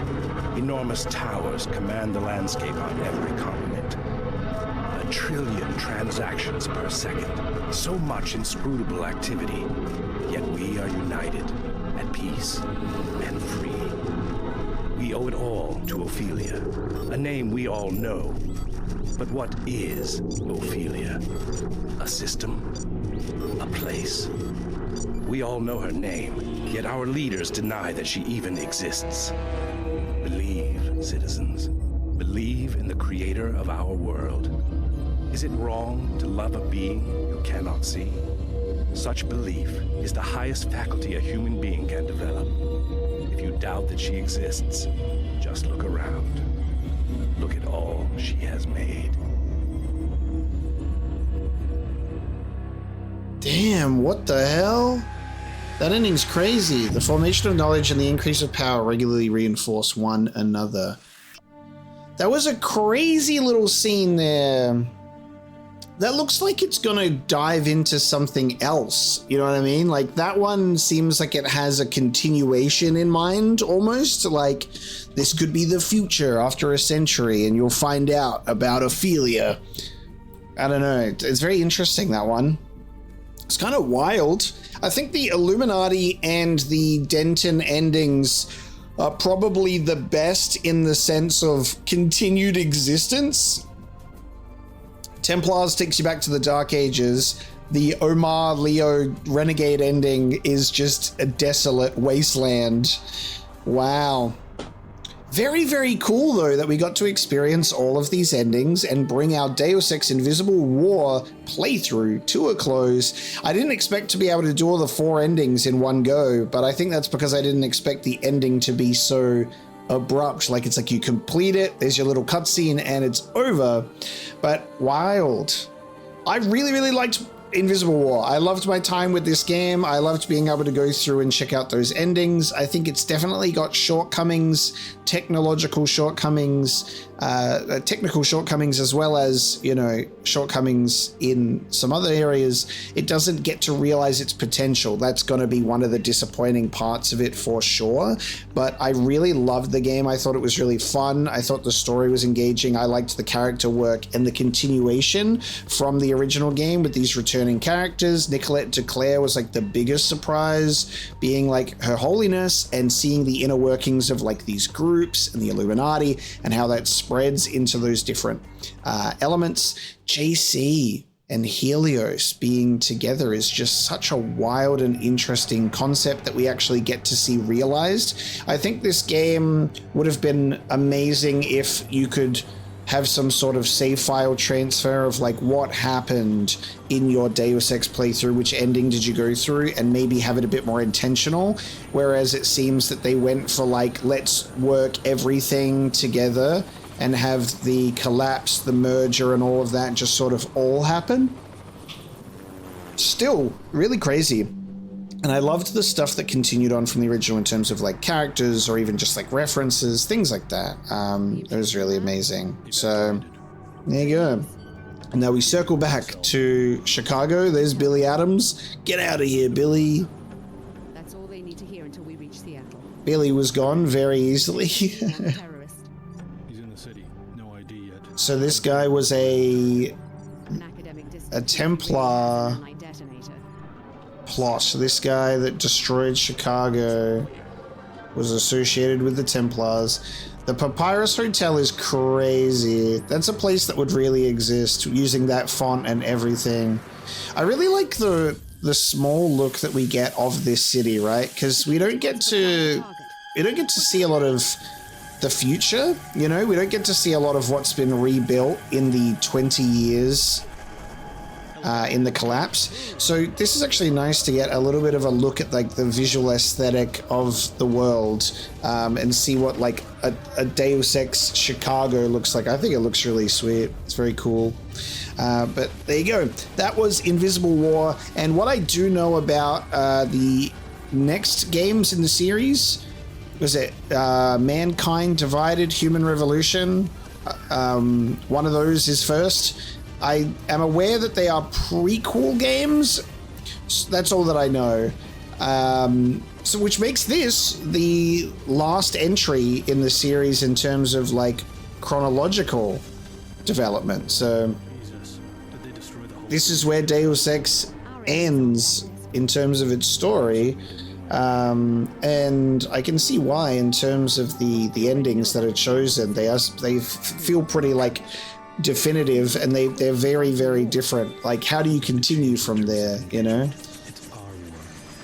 Enormous towers command the landscape on every continent. 1 trillion transactions per second. So much inscrutable activity. Yet we are united, at peace, and free. We owe it all to Ophelia, a name we all know. But what is Ophelia? A system? A place? We all know her name, yet our leaders deny that she even exists. Believe, citizens. Believe in the creator of our world. Is it wrong to love a being you cannot see? Such belief is the highest faculty a human being can develop. If you doubt that she exists, just look around. Look at all she has made. Damn, what the hell? That ending's crazy. The formation of knowledge and the increase of power regularly reinforce one another. That was a crazy little scene there. That looks like it's gonna dive into something else. You know what I mean? Like, that one seems like it has a continuation in mind, almost. Like, this could be the future after a century and you'll find out about Ophelia. I don't know. It's very interesting, that one. It's kind of wild. I think the Illuminati and the Denton endings are probably the best in the sense of continued existence. Templars takes you back to the Dark Ages. The Omar Leo Renegade ending is just a desolate wasteland. Wow. Very, very cool, though, that we got to experience all of these endings and bring our Deus Ex Invisible War playthrough to a close. I didn't expect to be able to do all the 4 endings in one go, but I think that's because I didn't expect the ending to be so abrupt. Like, it's like you complete it, there's your little cutscene, and it's over. But wild. I really, really liked Invisible War. I loved my time with this game. I loved being able to go through and check out those endings. I think it's definitely got shortcomings, technical shortcomings as well as, you know, shortcomings in some other areas. It doesn't get to realize its potential. That's going to be one of the disappointing parts of it for sure. But I really loved the game. I thought it was really fun. I thought the story was engaging. I liked the character work and the continuation from the original game with these returning characters. Nicolette Declare was like the biggest surprise, being like Her Holiness and seeing the inner workings of like these groups and the Illuminati and how that spreads into those different elements. JC and Helios being together is just such a wild and interesting concept that we actually get to see realized. I think this game would have been amazing if you could have some sort of save file transfer of like what happened in your Deus Ex playthrough, which ending did you go through, and maybe have it a bit more intentional. Whereas it seems that they went for like, let's work everything together and have the collapse, the merger, and all of that just sort of all happen. Still really crazy. And I loved the stuff that continued on from the original in terms of like characters or even just like references, things like that. It was really amazing. So there you go. And now we circle back to Chicago. There's Billy Adams. Get out of here, Billy. That's all they need to hear until we reach Seattle. Billy was gone very easily. He's in the city. No ID yet. So this guy was a Templar plot. So this guy that destroyed Chicago was associated with the Templars. The Papyrus Hotel is crazy. That's a place that would really exist using that font and everything. I really like the small look that we get of this city, right? Because we don't get to see a lot of the future, you know? We don't get to see a lot of what's been rebuilt in the 20 years in the collapse. So this is actually nice to get a little bit of a look at like the visual aesthetic of the world and see what like a Deus Ex Chicago looks like. I think it looks really sweet. It's very cool. But there you go. That was Invisible War. And what I do know about the next games in the series, was it Mankind Divided, Human Revolution? One of those is first. I am aware that they are prequel games. That's all that I know. So which makes this the last entry in the series in terms of like chronological development. So this is where Deus Ex ends in terms of its story. And I can see why in terms of the endings that are chosen. They feel pretty like definitive, and they're very, very different. Like, how do you continue from there, you know?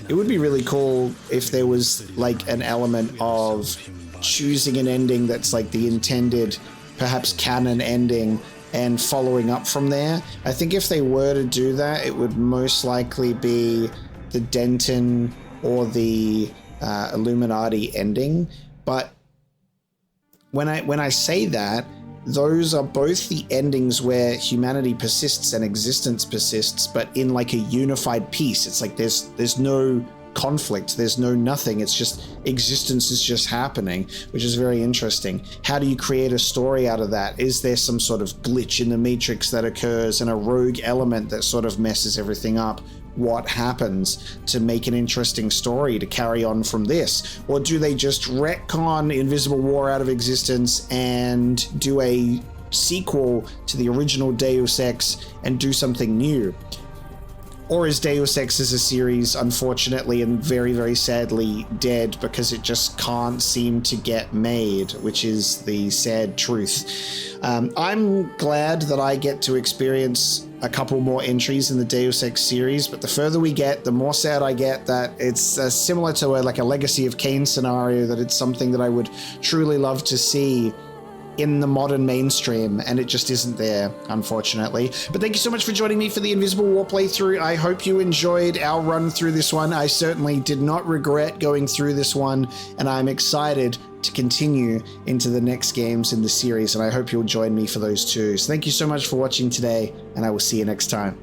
It would be really cool if there was like an element of choosing an ending that's like the intended, perhaps canon ending, and following up from there. I think if they were to do that, it would most likely be the Denton or the Illuminati ending. But when I say that, those are both the endings where humanity persists and existence persists, but in like a unified piece. It's like there's no conflict, there's no nothing. It's just existence is just happening, which is very interesting. How do you create a story out of that? Is there some sort of glitch in the matrix that occurs and a rogue element that sort of messes everything up? What happens to make an interesting story to carry on from this? Or do they just retcon Invisible War out of existence and do a sequel to the original Deus Ex and do something new? Or is Deus Ex as a series, unfortunately and very, very sadly, dead because it just can't seem to get made, which is the sad truth. I'm glad that I get to experience a couple more entries in the Deus Ex series, but the further we get, the more sad I get that it's similar to like a Legacy of Kain scenario, that it's something that I would truly love to see in the modern mainstream, and it just isn't there, unfortunately. But thank you so much for joining me for the Invisible War playthrough. I hope you enjoyed our run through this one. I certainly did not regret going through this one, and I'm excited to continue into the next games in the series, and I hope you'll join me for those too. So thank you so much for watching today, and I will see you next time.